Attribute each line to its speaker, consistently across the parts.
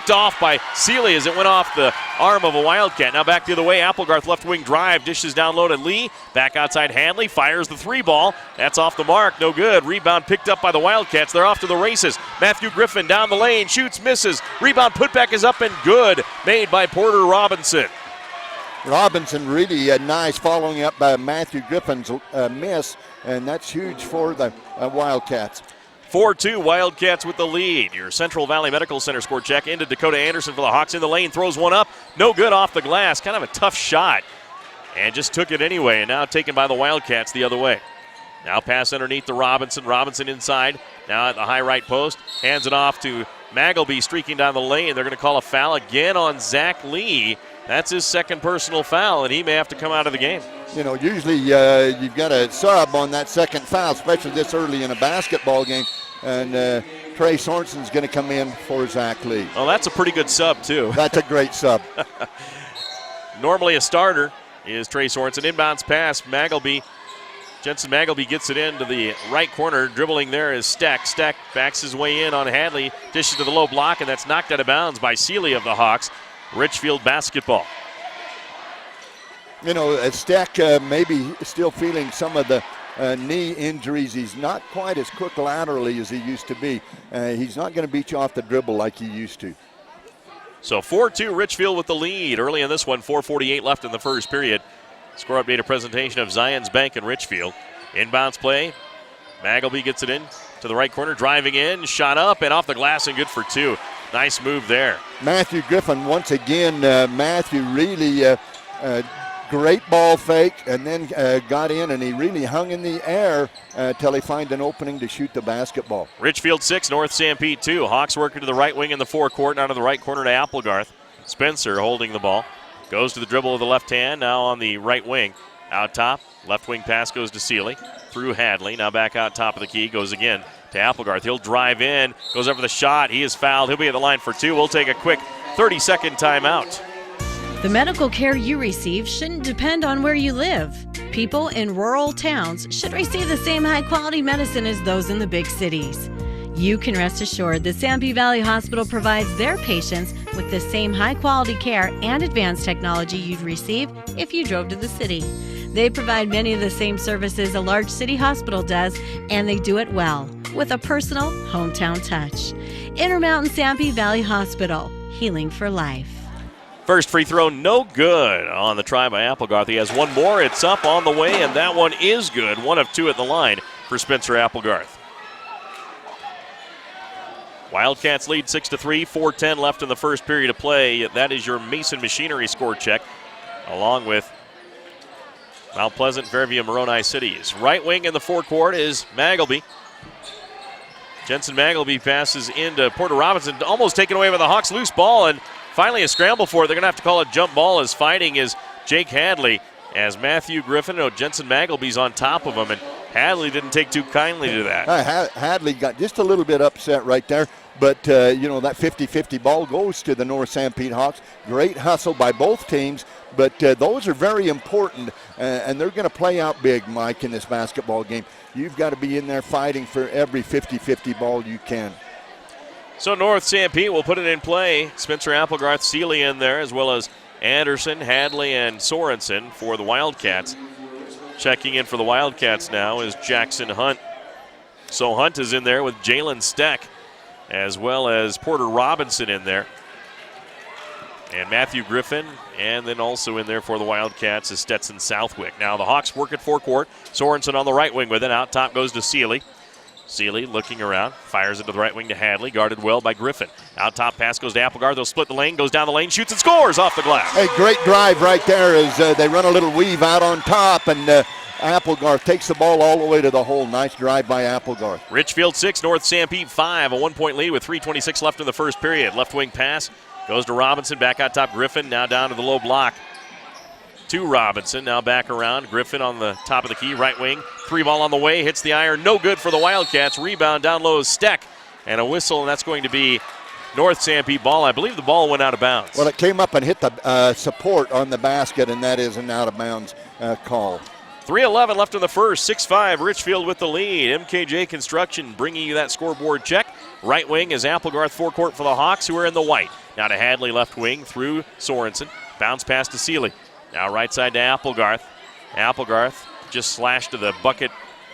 Speaker 1: picked off by Seeley as it went off the arm of a Wildcat. Now back the other way. Applegarth left wing drive. Dishes down low to Lee. Back outside Hanley. Fires the 3-ball. That's off the mark. No good. Rebound picked up by the Wildcats. They're off to the races. Matthew Griffin down the lane. Shoots, misses. Rebound putback is up and good. Made by Porter Robinson.
Speaker 2: Robinson really nice, following up by Matthew Griffin's miss, and that's huge for the Wildcats.
Speaker 1: 4-2, Wildcats with the lead. Your Central Valley Medical Center score check into Dakota Anderson for the Hawks in the lane. Throws one up. No good off the glass. Kind of a tough shot. And just took it anyway. And now taken by the Wildcats the other way. Now pass underneath to Robinson. Robinson inside. Now at the high right post. Hands it off to Magleby streaking down the lane. They're going to call a foul again on Zach Lee. That's his second personal foul, and he may have to come out of the game.
Speaker 2: You know, usually you've got a sub on that second foul, especially this early in a basketball game. And Trey Sorensen's going to come in for Zach Lee.
Speaker 1: Well, that's a pretty good sub, too.
Speaker 2: That's a great sub.
Speaker 1: Normally a starter is Trey Sorensen. Inbounds pass, Magleby. Jensen Magleby gets it into the right corner. Dribbling there is Steck. Steck backs his way in on Hadley. Dishes to the low block, and that's knocked out of bounds by Seeley of the Hawks. Richfield basketball.
Speaker 2: You know, Steck maybe still feeling some of the knee injuries. He's not quite as quick laterally as he used to be. He's not going to beat you off the dribble like he used to.
Speaker 1: So 4-2 Richfield with the lead. Early in this one, 4:48 left in the first period. Score update, a presentation of Zions Bank and Richfield. Inbounds play. Magleby gets it in to the right corner, driving in, shot up and off the glass and good for two. Nice move there.
Speaker 2: Matthew Griffin, once again, Matthew really great ball fake, and then got in, and he really hung in the air till he find an opening to shoot the basketball.
Speaker 1: Richfield 6, North Sanpete 2. Hawks working to the right wing in the forecourt, out of the right corner to Applegarth. Spencer holding the ball. Goes to the dribble with the left hand, now on the right wing. Out top, left wing pass goes to Seeley. Through Hadley, now back out top of the key, goes again to Applegarth. He'll drive in, goes up for the shot. He is fouled. He'll be at the line for two. We'll take a quick 30-second timeout.
Speaker 3: The medical care you receive shouldn't depend on where you live. People in rural towns should receive the same high-quality medicine as those in the big cities. You can rest assured that Sanpete Valley Hospital provides their patients with the same high-quality care and advanced technology you'd receive if you drove to the city. They provide many of the same services a large city hospital does, and they do it well, with a personal hometown touch. Intermountain Sanpete Valley Hospital, healing for life.
Speaker 1: First free throw, no good on the try by Applegarth. He has one more. It's up on the way, and that one is good. One of two at the line for Spencer Applegarth. Wildcats lead 6-3, 4:10 left in the first period of play. That is your Mason Machinery score check, along with Mount Pleasant, Fairview, and Moroni cities. Right wing in the forecourt is Magleby. Jensen Magleby passes into Porter Robinson, almost taken away by the Hawks. Loose ball, and finally a scramble for it. They're going to have to call a jump ball, as fighting is Jake Hadley, as Matthew Griffin, Jensen Magleby's on top of him, and Hadley didn't take too kindly to that.
Speaker 2: Hadley got just a little bit upset right there, but that 50-50 ball goes to the North Sanpete Hawks. Great hustle by both teams, but those are very important, and they're going to play out big, Mike, in this basketball game. You've got to be in there fighting for every 50-50 ball you can.
Speaker 1: So North Sanpete will put it in play. Spencer Applegarth, Seeley in there, as well as Anderson, Hadley, and Sorensen for the Wildcats. Checking in for the Wildcats now is Jackson Hunt. So Hunt is in there with Jalen Steck, as well as Porter Robinson in there. And Matthew Griffin, and then also in there for the Wildcats is Stetson Southwick. Now the Hawks work at forecourt. Sorensen on the right wing with it. Out top goes to Seeley. Seeley looking around, fires it to the right wing to Hadley, guarded well by Griffin. Out top pass goes to Applegarth. They'll split the lane, goes down the lane, shoots and scores off the glass.
Speaker 2: A great drive right there as they run a little weave out on top, and Applegarth takes the ball all the way to the hole. Nice drive by Applegarth.
Speaker 1: Richfield 6, North Sanpete 5. A 1-point lead with 3:26 left in the first period. Left wing pass goes to Robinson, back out top Griffin, now down to the low block. To Robinson, now back around. Griffin on the top of the key, right wing. 3-ball on the way, hits the iron, no good for the Wildcats. Rebound down low is Steck, and a whistle, and that's going to be North Sanpete ball. I believe the ball went out of bounds.
Speaker 2: Well, it came up and hit the support on the basket, and that is an out-of-bounds call.
Speaker 1: 3:11 left in the first, 6-5, Richfield with the lead. MKJ Construction bringing you that scoreboard check. Right wing is Applegarth forecourt for the Hawks, who are in the white. Now to Hadley, left wing through Sorensen. Bounce pass to Seeley. Now right side to Applegarth. Applegarth just slashed to the bucket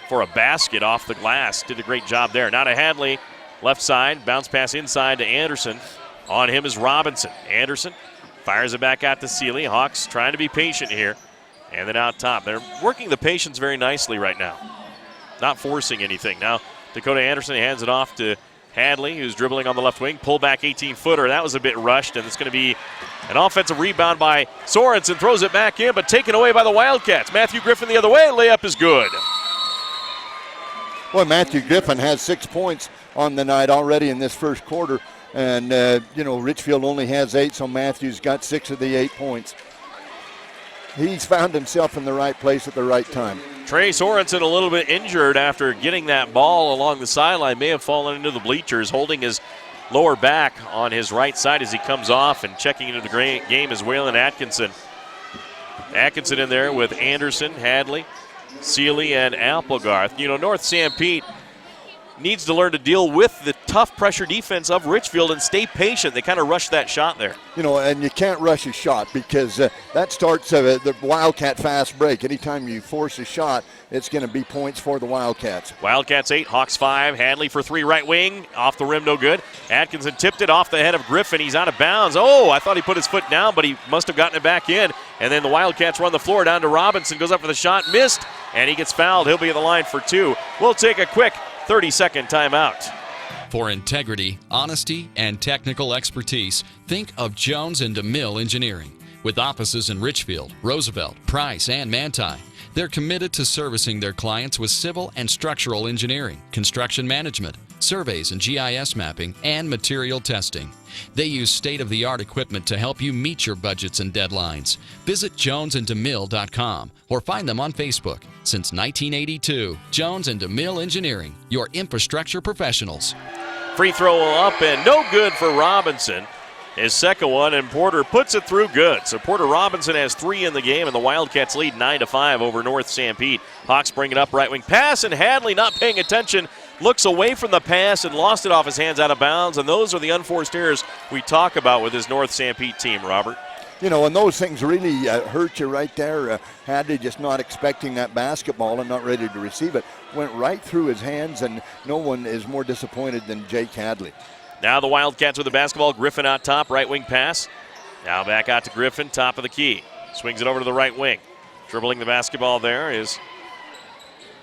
Speaker 1: for a basket off the glass. Did a great job there. Now to Hadley, left side. Bounce pass inside to Anderson. On him is Robinson. Anderson fires it back out to Seeley. Hawks trying to be patient here. And then out top. They're working the patience very nicely right now. Not forcing anything. Now Dakota Anderson hands it off to Hadley, who's dribbling on the left wing. Pull back 18-footer. That was a bit rushed, and it's going to be an offensive rebound by Sorensen. Throws it back in, but taken away by the Wildcats. Matthew Griffin the other way. Layup is good.
Speaker 2: Well, Matthew Griffin has 6 points on the night already in this first quarter. And, Richfield only has 8, so Matthew's got 6 of the 8 points. He's found himself in the right place at the right time.
Speaker 1: Trey Sorensen a little bit injured after getting that ball along the sideline. May have fallen into the bleachers, holding his lower back on his right side as he comes off, and checking into the game is Waylon Atkinson. Atkinson in there with Anderson, Hadley, Seeley, and Applegarth. North Sanpete needs to learn to deal with the tough pressure defense of Richfield and stay patient. They kind of rushed that shot there.
Speaker 2: And you can't rush a shot because that starts the Wildcat fast break. Anytime you force a shot, it's going to be points for the Wildcats.
Speaker 1: Wildcats 8, Hawks 5. Hadley for 3, right wing. Off the rim, no good. Atkinson tipped it off the head of Griffin. He's out of bounds. Oh, I thought he put his foot down, but he must have gotten it back in. And then the Wildcats run the floor down to Robinson. Goes up for the shot, missed, and he gets fouled. He'll be at the line for 2. We'll take a quick 30-second timeout.
Speaker 4: For integrity, honesty, and technical expertise, think of Jones and DeMille Engineering. With offices in Richfield, Roosevelt, Price, and Manti, they're committed to servicing their clients with civil and structural engineering, construction management, surveys and GIS mapping, and material testing. They use state-of-the-art equipment to help you meet your budgets and deadlines. Visit jonesanddemille.com or find them on Facebook. Since 1982, Jones and DeMille Engineering, your infrastructure professionals.
Speaker 1: Free throw up and no good for Robinson. His second one, and Porter puts it through good. So Porter Robinson has 3 in the game, and the Wildcats lead 9-5 over North Sanpete. Hawks bring it up, right wing pass, and Hadley not paying attention. Looks away from the pass and lost it off his hands out of bounds, and those are the unforced errors we talk about with this North Sanpete team, Robert.
Speaker 2: And those things really hurt you right there. Hadley just not expecting that basketball and not ready to receive it. Went right through his hands, and no one is more disappointed than Jake Hadley.
Speaker 1: Now the Wildcats with the basketball. Griffin out top, right wing pass. Now back out to Griffin, top of the key. Swings it over to the right wing. Dribbling the basketball there is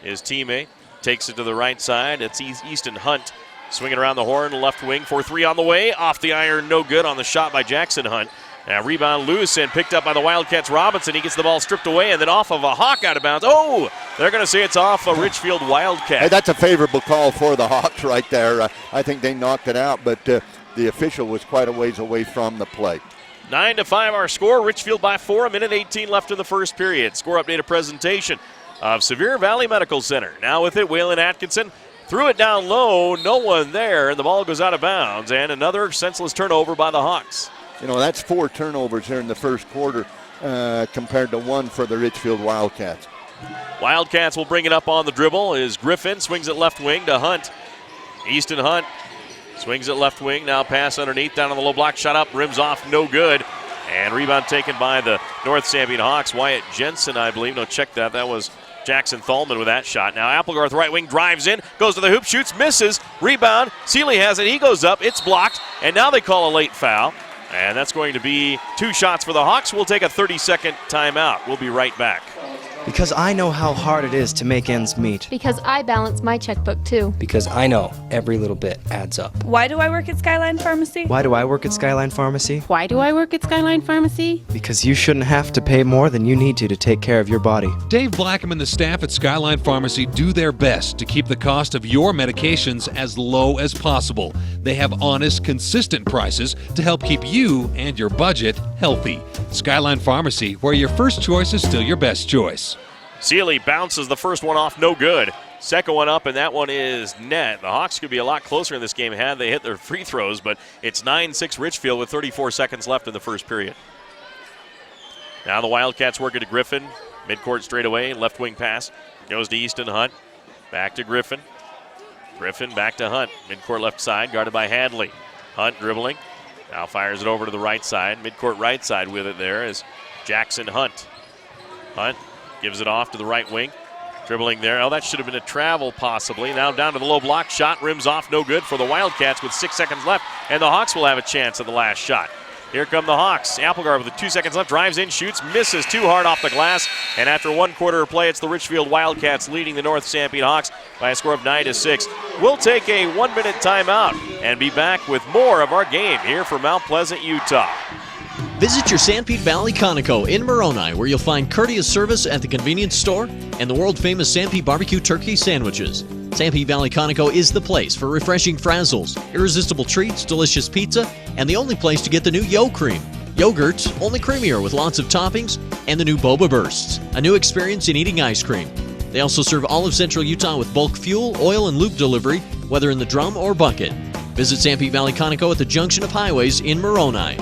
Speaker 1: his teammate. Takes it to the right side. It's Easton Hunt swinging around the horn, left wing for 3 on the way. Off the iron, no good on the shot by Jackson Hunt. Now rebound loose and picked up by the Wildcats. Robinson, he gets the ball stripped away and then off of a Hawk out of bounds. Oh, they're going to say it's off a Richfield Wildcat.
Speaker 2: Hey, that's a favorable call for the Hawks right there. I think they knocked it out, but the official was quite a ways away from the play.
Speaker 1: 9-5 our score. Richfield by 4, a minute 18 left in the first period. Score update, a presentation of Sevier Valley Medical Center. Now with it, Waylon Atkinson threw it down low, no one there, and the ball goes out of bounds, and another senseless turnover by the Hawks.
Speaker 2: That's 4 turnovers here in the first quarter compared to 1 for the Richfield Wildcats.
Speaker 1: Wildcats will bring it up on the dribble as Griffin swings it left wing to Hunt. Easton Hunt swings it left wing, now pass underneath, down on the low block, shot up, rims off, no good. And rebound taken by the North Sanpete Hawks. Wyatt Jensen, I believe. No, check that. That was Jackson Thalman with that shot. Now Applegarth right wing drives in, goes to the hoop, shoots, misses. Rebound. Seeley has it. He goes up. It's blocked. And now they call a late foul. And that's going to be 2 shots for the Hawks. We'll take a 30-second timeout. We'll be right back.
Speaker 5: Because I know how hard it is to make ends meet.
Speaker 6: Because I balance my checkbook too.
Speaker 5: Because I know every little bit adds up.
Speaker 7: Why do I work at Skyline Pharmacy?
Speaker 5: Why do I work at Skyline Pharmacy?
Speaker 8: Why do I work at Skyline Pharmacy?
Speaker 5: Because you shouldn't have to pay more than you need to take care of your body.
Speaker 9: Dave Blackham and the staff at Skyline Pharmacy do their best to keep the cost of your medications as low as possible. They have honest, consistent prices to help keep you and your budget healthy. Skyline Pharmacy, where your first choice is still your best choice.
Speaker 1: Seeley bounces the first one off, no good. Second one up, and that one is net. The Hawks could be a lot closer in this game had they hit their free throws, but it's 9-6 Richfield with 34 seconds left in the first period. Now the Wildcats work it to Griffin. Midcourt straight away, left wing pass. Goes to Easton Hunt. Back to Griffin. Griffin back to Hunt. Midcourt left side, guarded by Hadley. Hunt dribbling. Now fires it over to the right side. Midcourt right side with it there is Jackson Hunt. Hunt gives it off to the right wing. Dribbling there. Oh, that should have been a travel possibly. Now down to the low block. Shot rims off, no good for the Wildcats with 6 seconds left. And the Hawks will have a chance at the last shot. Here come the Hawks. Applegarth with 2 seconds left. Drives in, shoots, misses too hard off the glass. And after 1 quarter of play, it's the Richfield Wildcats leading the North Sanpete Hawks by a score of 9-6. We'll take a 1-minute timeout and be back with more of our game here from Mount Pleasant, Utah.
Speaker 10: Visit your Sanpete Valley Conoco in Moroni, where you'll find courteous service at the convenience store and the world-famous Sanpete barbecue turkey sandwiches. Sanpete Valley Conoco is the place for refreshing frazzles, irresistible treats, delicious pizza, and the only place to get the new Yo Cream. Yogurt's only creamier with lots of toppings, and the new Boba Bursts, a new experience in eating ice cream. They also serve all of Central Utah with bulk fuel, oil, and lube delivery, whether in the drum or bucket. Visit Sanpete Valley Conoco at the junction of highways in Moroni.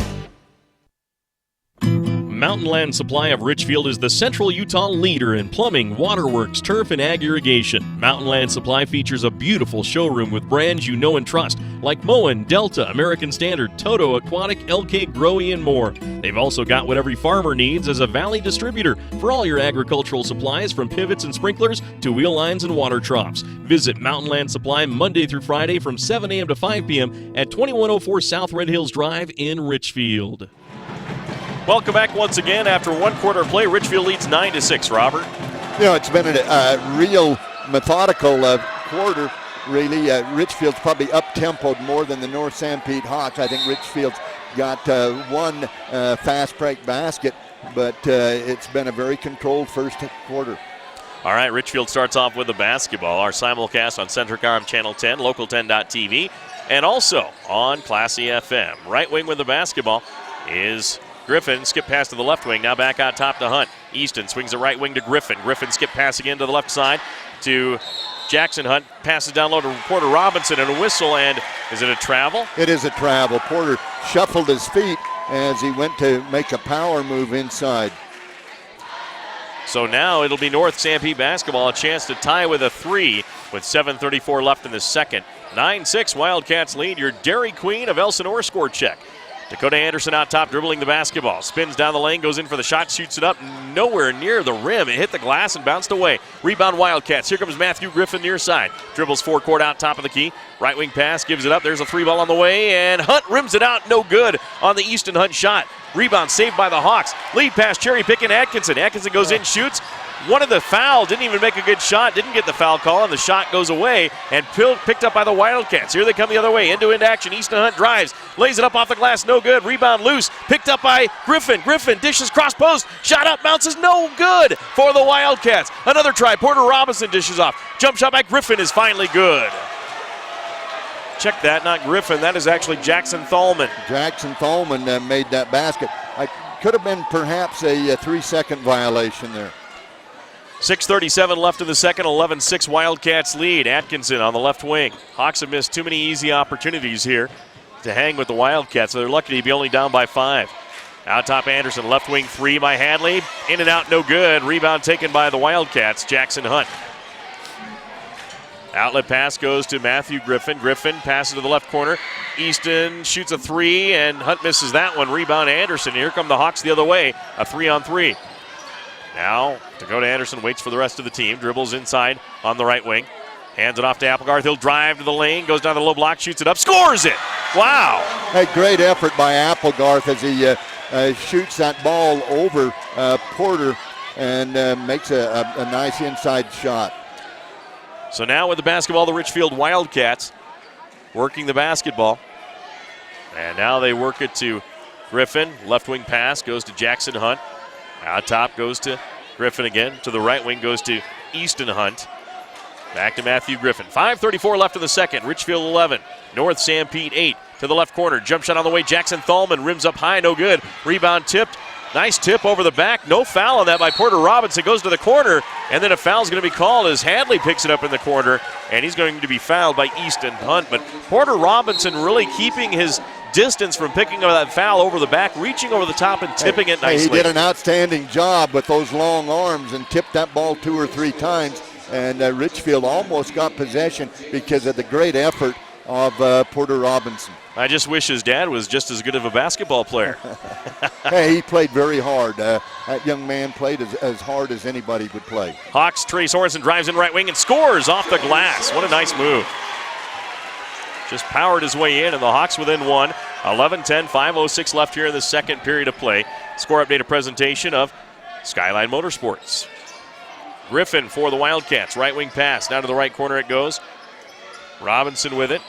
Speaker 11: Mountain Land Supply of Richfield is the Central Utah leader in plumbing, waterworks, turf, and ag irrigation. Mountain Land Supply features a beautiful showroom with brands you know and trust, like Moen, Delta, American Standard, Toto, Aquatic, LK, Growy, and more. They've also got what every farmer needs as a Valley distributor for all your agricultural supplies, from pivots and sprinklers to wheel lines and water troughs. Visit Mountain Land Supply Monday through Friday from 7 a.m. to 5 p.m. at 2104 South Red Hills Drive in Richfield.
Speaker 1: Welcome back once again after 1 quarter of play. Richfield leads 9-6, Robert.
Speaker 2: You know, it's been a real methodical quarter, really. Richfield's probably up-tempoed more than the North Sanpete Hawks. I think Richfield's got 1 fast break basket, but it's been a very controlled first quarter.
Speaker 1: All right, Richfield starts off with the basketball. Our simulcast on Centric Arm Channel 10, Local10.tv, and also on Classy FM. Right wing with the basketball is Griffin. Skip pass to the left wing. Now back out top to Hunt. Easton swings the right wing to Griffin. Griffin skip pass again to the left side to Jackson Hunt. Passes down low to Porter Robinson, and a whistle. And is it a travel?
Speaker 2: It is a travel. Porter shuffled his feet as he went to make a power move inside.
Speaker 1: So now it'll be North Sanpete basketball, a chance to tie with a 3 with 7:34 left in the second. 9-6 Wildcats lead. Your Dairy Queen of Elsinore score check. Dakota Anderson out top, dribbling the basketball. Spins down the lane, goes in for the shot, shoots it up. Nowhere near the rim. It hit the glass and bounced away. Rebound Wildcats. Here comes Matthew Griffin near side. Dribbles forecourt out top of the key. Right wing pass, gives it up. There's a 3-ball on the way, and Hunt rims it out. No good on the Easton Hunt shot. Rebound saved by the Hawks. Lead pass, cherry picking Atkinson. Atkinson goes in, shoots. Wanted the foul, didn't even make a good shot, didn't get the foul call, and the shot goes away and picked up by the Wildcats. Here they come the other way, end-to-end action. Easton Hunt drives, lays it up off the glass, no good. Rebound loose, picked up by Griffin. Griffin dishes cross post, shot up, bounces, no good for the Wildcats. Another try, Porter Robinson dishes off. Jump shot by Griffin is finally good. Check that, not Griffin, that is actually Jackson Thalman.
Speaker 2: Jackson Thalman made that basket. Could have been perhaps a 3-second violation there.
Speaker 1: 6:37 left in the second, 11-6 Wildcats lead. Atkinson on the left wing. Hawks have missed too many easy opportunities here to hang with the Wildcats, so they're lucky to be only down by 5. Out top Anderson, left wing 3 by Hadley. In and out, no good. Rebound taken by the Wildcats, Jackson Hunt. Outlet pass goes to Matthew Griffin. Griffin passes to the left corner. Easton shoots a 3, and Hunt misses that one. Rebound Anderson. Here come the Hawks the other way, a 3-on-3. Now, Dakota Anderson waits for the rest of the team. Dribbles inside on the right wing. Hands it off to Applegarth. He'll drive to the lane. Goes down the low block. Shoots it up. Scores it. Wow.
Speaker 2: Hey, great effort by Applegarth as he shoots that ball over Porter and makes a nice inside shot.
Speaker 1: So now with the basketball, the Richfield Wildcats working the basketball. And now they work it to Griffin. Left wing pass goes to Jackson Hunt. Out top goes to Griffin again. To the right wing goes to Easton Hunt. Back to Matthew Griffin. 5:34 left in the second. Richfield 11. North Sanpete 8. To the left corner. Jump shot on the way. Jackson Thalman rims up high. No good. Rebound tipped. Nice tip over the back. No foul on that by Porter Robinson. Goes to the corner. And then a foul's going to be called as Hadley picks it up in the corner. And he's going to be fouled by Easton Hunt. But Porter Robinson really keeping his distance from picking up that foul over the back, reaching over the top and tipping it nicely.
Speaker 2: He did an outstanding job with those long arms and tipped that ball 2 or 3 times and Richfield almost got possession because of the great effort of Porter Robinson.
Speaker 1: I just wish his dad was just as good of a basketball player.
Speaker 2: Hey, he played very hard. That young man played as hard as anybody would play.
Speaker 1: Hawks, Trey Sorensen drives in right wing and scores off the glass. What a nice move. Just powered his way in, and the Hawks within one. 11-10, 5:06 left here in the second period of play. Score update, a presentation of Skyline Motorsports. Griffin for the Wildcats. Right wing pass. Down to the right corner it goes. Robinson with it.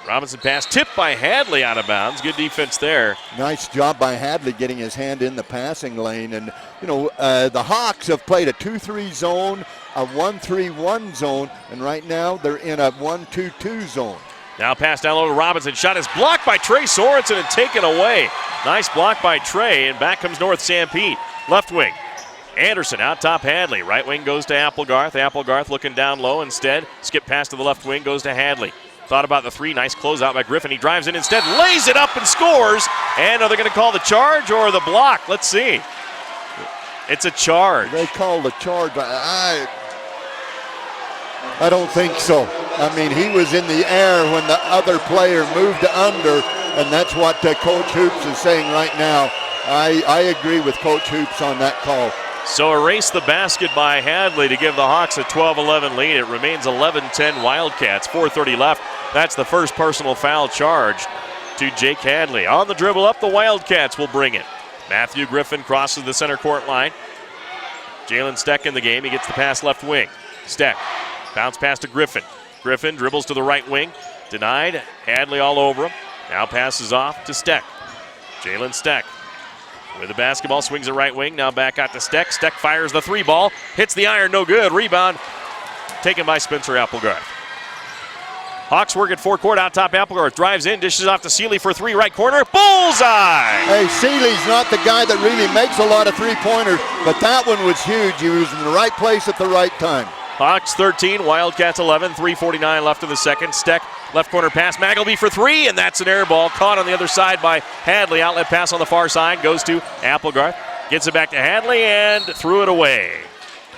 Speaker 1: Robinson pass tipped by Hadley out of bounds. Good defense there.
Speaker 2: Nice job by Hadley getting his hand in the passing lane. And, the Hawks have played a 2-3 zone, a 1-3-1 zone, and right now they're in a 1-2-2 zone.
Speaker 1: Now pass down low to Robinson. Shot is blocked by Trey Sorensen and taken away. Nice block by Trey, and back comes North Sanpete. Left wing. Anderson out top Hadley. Right wing goes to Applegarth. Applegarth looking down low instead. Skip pass to the left wing, goes to Hadley. Thought about the three. Nice closeout by Griffin. He drives in instead, lays it up and scores. And are they going to call the charge or the block? Let's see. It's a charge.
Speaker 2: They call the charge. I don't think so. I mean, he was in the air when the other player moved under, and that's what Coach Hoops is saying right now. I agree with Coach Hoops on that call.
Speaker 1: So erase the basket by Hadley to give the Hawks a 12-11 lead. It remains 11-10 Wildcats, 4:30 left. That's the first personal foul charged to Jake Hadley. On the dribble up, the Wildcats will bring it. Matthew Griffin crosses the center court line. Jalen Steck in the game. He gets the pass left wing. Steck, bounce pass to Griffin. Griffin dribbles to the right wing. Denied. Hadley all over him. Now passes off to Steck. Jalen Steck with the basketball, swings the right wing. Now back out to Steck. Steck fires the three ball. Hits the iron, no good. Rebound taken by Spencer Applegarth. Hawks work at forecourt out top. Applegarth drives in, dishes off to Seeley for three, right corner. Bullseye!
Speaker 2: Hey, Seeley's not the guy that really makes a lot of three-pointers, but that one was huge. He was in the right place at the right time.
Speaker 1: Hawks 13, Wildcats 11, 3:49 left in the second. Steck, left corner pass, Magleby for three, and that's an air ball. Caught on the other side by Hadley. Outlet pass on the far side, goes to Applegarth. Gets it back to Hadley and threw it away.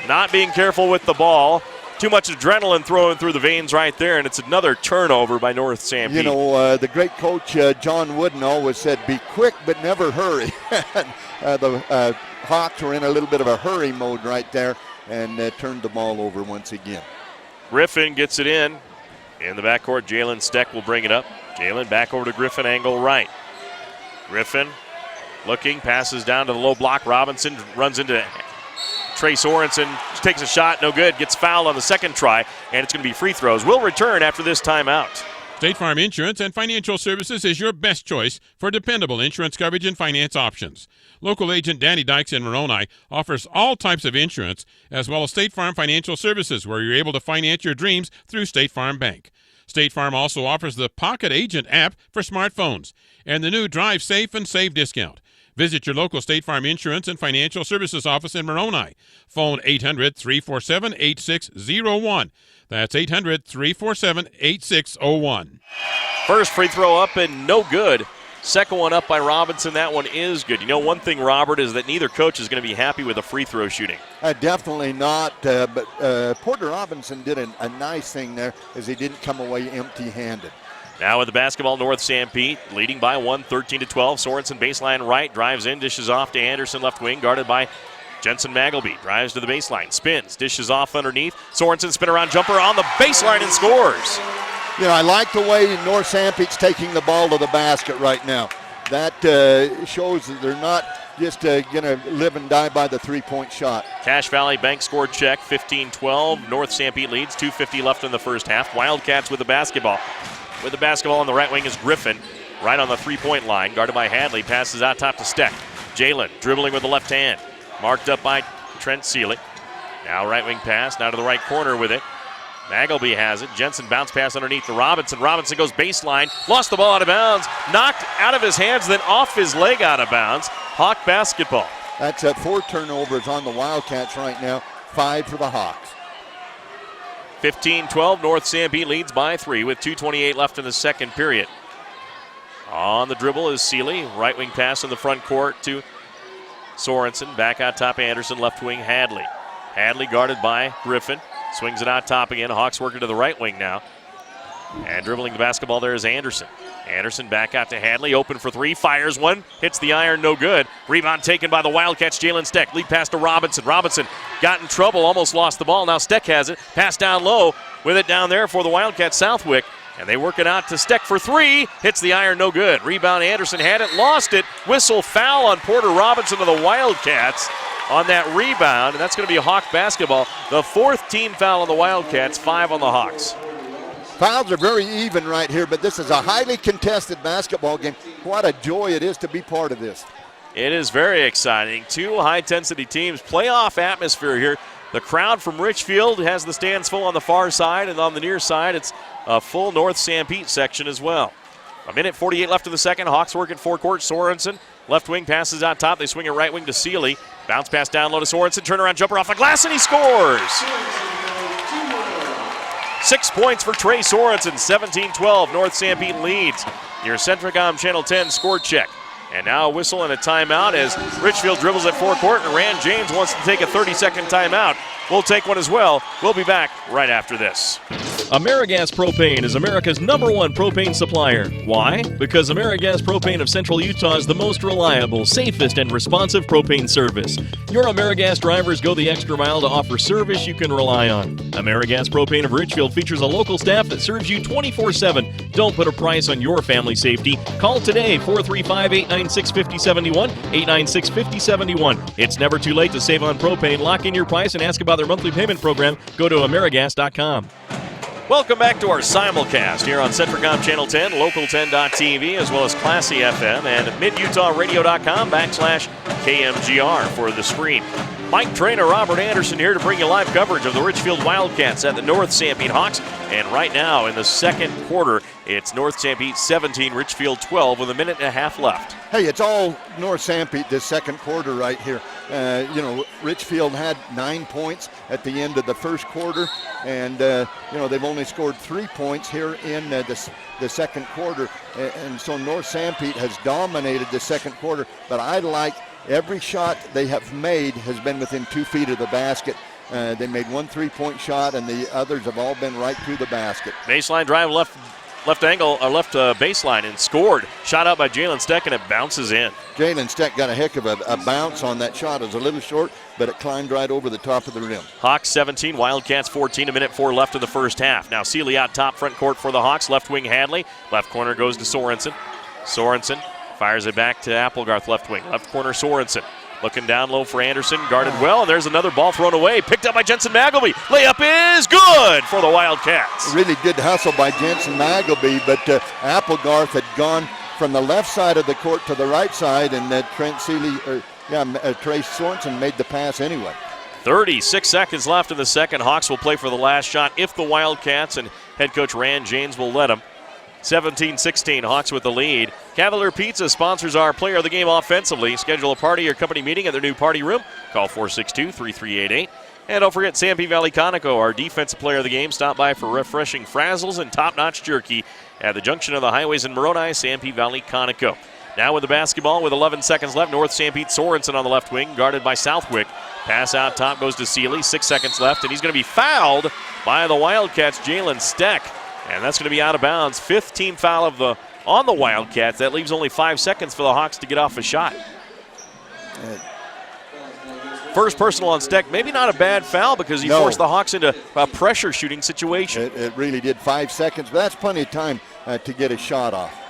Speaker 1: Not being careful with the ball. Too much adrenaline throwing through the veins right there, and it's another turnover by North Sanpete.
Speaker 2: The great coach John Wooden always said, be quick but never hurry. The Hawks were in a little bit of a hurry mode right there and turned the ball over once again.
Speaker 1: Griffin gets it in the backcourt. Jalen Steck will bring it up. Jalen back over to Griffin, angle right. Griffin looking, passes down to the low block. Robinson runs into Trey Sorensen, takes a shot, no good, gets fouled on the second try, and it's going to be free throws. We'll return after this timeout.
Speaker 12: State Farm Insurance and Financial Services is your best choice for dependable insurance coverage and finance options. Local agent Danny Dykes in Moroni offers all types of insurance, as well as State Farm Financial Services, where you're able to finance your dreams through State Farm Bank. State Farm also offers the Pocket Agent app for smartphones and the new Drive Safe and Save discount. Visit your local State Farm Insurance and Financial Services office in Moroni. Phone 800-347-8601. That's 800-347-8601.
Speaker 1: First free throw up and no good. Second one up by Robinson. That one is good. One thing, Robert, is that neither coach is going to be happy with the free throw shooting.
Speaker 2: Definitely not. But Porter Robinson did a nice thing there as he didn't come away empty-handed.
Speaker 1: Now with the basketball, North Sanpete leading by 1, 13-12. Sorensen baseline right, drives in, dishes off to Anderson left wing, guarded by Jensen Magleby. Drives to the baseline, spins, dishes off underneath. Sorensen spin around jumper on the baseline and scores.
Speaker 2: I like the way North Sanpete's taking the ball to the basket right now. That shows that they're not just going to live and die by the three-point shot.
Speaker 1: Cache Valley Bank score check, 15-12. North Sanpete leads, 2:50 left in the first half. Wildcats with the basketball. With the basketball on the right wing is Griffin, right on the three-point line, guarded by Hadley, passes out top to Steck. Jalen dribbling with the left hand, marked up by Trent Seeley. Now right wing pass, now to the right corner with it. Magleby has it. Jensen bounce pass underneath to Robinson. Robinson goes baseline, lost the ball out of bounds, knocked out of his hands, then off his leg out of bounds. Hawk basketball.
Speaker 2: That's 4 turnovers on the Wildcats right now, 5 for the Hawks.
Speaker 1: 15-12, North Sanpete leads by 3 with 2:28 left in the second period. On the dribble is Seeley. Right wing pass in the front court to Sorensen. Back out top Anderson, left wing Hadley. Hadley guarded by Griffin. Swings it out top again. Hawks working to the right wing now. And dribbling the basketball there is Anderson. Anderson back out to Hadley, open for three, fires one, hits the iron, no good. Rebound taken by the Wildcats, Jalen Steck. Lead pass to Robinson. Robinson got in trouble, almost lost the ball. Now Steck has it. Pass down low with it down there for the Wildcats, Southwick. And they work it out to Steck for three. Hits the iron, no good. Rebound, Anderson had it, lost it. Whistle foul on Porter Robinson of the Wildcats on that rebound. And that's going to be Hawk basketball. The fourth team foul on the Wildcats, 5 on the Hawks.
Speaker 2: Fouls are very even right here, but this is a highly contested basketball game. What a joy it is to be part of this.
Speaker 1: It is very exciting. Two high-intensity teams, playoff atmosphere here. The crowd from Richfield has the stands full on the far side, and on the near side, it's a full North Sanpete section as well. 1:48 left in the second. Hawks working forecourt. Sorensen, left wing, passes out top. They swing it right wing to Seeley. Bounce pass down low to Sorensen. Turnaround jumper off the glass, and he scores. 6 points for Trey Sorensen. 17-12. North Sanpete leads. Your Centricom Channel 10 score check. And now a whistle and a timeout as Richfield dribbles at forecourt, and Rand James wants to take a 30-second timeout. We'll take one as well. We'll be back right after this.
Speaker 11: AmeriGas Propane is America's #1 propane supplier. Why? Because AmeriGas Propane of Central Utah is the most reliable, safest, and responsive propane service. Your AmeriGas drivers go the extra mile to offer service you can rely on. AmeriGas Propane of Richfield features a local staff that serves you 24/7. Don't put a price on your family safety. Call today, 435-896-5071, 896-5071. It's never too late to save on propane. Lock in your price and ask about their monthly payment program. Go to AmeriGas.com.
Speaker 1: Welcome back to our simulcast here on Centricom Channel 10, Local10.tv, as well as Classy FM and MidUtahRadio.com/KMGR for the screen. Mike Trainer, Robert Anderson here to bring you live coverage of the Richfield Wildcats at the North Sanpete Hawks. And right now in the second quarter, it's North Sanpete 17, Richfield 12 with a minute and a half left.
Speaker 2: Hey, it's all North Sanpete this second quarter right here. Richfield had 9 points at the end of the first quarter, and they've only scored 3 points here in the second quarter, and so North Sanpete has dominated the second quarter. But I like every shot they have made has been within 2 feet of the basket. They made 1 3-point shot, and the others have all been right through the basket.
Speaker 1: Baseline drive, left angle, or left baseline, and scored. Shot out by Jalen Steck, and it bounces in.
Speaker 2: Jalen Steck got a heck of a bounce on that shot. It was a little short, but it climbed right over the top of the rim.
Speaker 1: Hawks 17, Wildcats 14, 1:04 left in the first half. Now Seeley out top, front court for the Hawks. Left wing Hadley. Left corner goes to Sorensen. Sorensen fires it back to Applegarth, left wing. Left corner Sorensen. Looking down low for Anderson, guarded well, and there's another ball thrown away. Picked up by Jensen Magleby. Layup is good for the Wildcats.
Speaker 2: Really good hustle by Jensen Magleby, but Applegarth had gone from the left side of the court to the right side, and Trey Sorensen made the pass anyway.
Speaker 1: 36 seconds left in the second. Hawks will play for the last shot if the Wildcats and head coach Rand James will let them. 17-16, Hawks with the lead. Cavalier Pizza sponsors our player of the game offensively. Schedule a party or company meeting at their new party room. Call 462-3388. And don't forget Sanpete Valley Conoco, our defensive player of the game. Stop by for refreshing frazzles and top-notch jerky at the junction of the highways in Moroni, Sanpete Valley Conoco. Now with the basketball with 11 seconds left, North Sanpete Sorensen on the left wing, guarded by Southwick. Pass out top goes to Seeley, 6 seconds left, and he's going to be fouled by the Wildcats' Jalen Steck. And that's going to be out of bounds. 5th team foul on the Wildcats. That leaves only 5 seconds for the Hawks to get off a shot. First personal on Steck. Maybe not a bad foul because he forced the Hawks into a pressure shooting situation.
Speaker 2: It really did. 5 seconds, but that's plenty of time to get a shot off.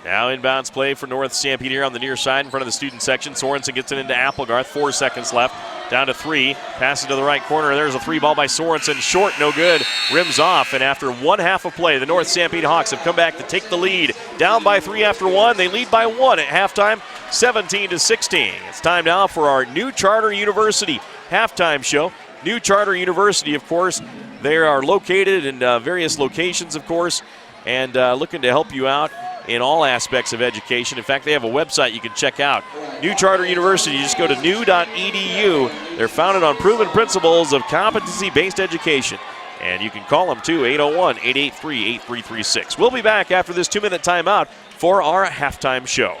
Speaker 1: Now inbounds play for North Sanpete here on the near side in front of the student section. Sorensen gets it into Applegarth. 4 seconds left. Down to 3. Passes to the right corner. There's a 3 ball by Sorensen. Short, no good. Rims off. And after 1 half of play, the North Sanpete Hawks have come back to take the lead. Down by 3 after 1. They lead by 1 at halftime, 17-16. It's time now for our New Charter University halftime show. New Charter University, of course, they are located in various locations, of course, and looking to help you out in all aspects of education. In fact, they have a website you can check out. New Charter University, you just go to new.edu. They're founded on proven principles of competency-based education. And you can call them too, 801-883-8336. We'll be back after this 2-minute timeout for our halftime show.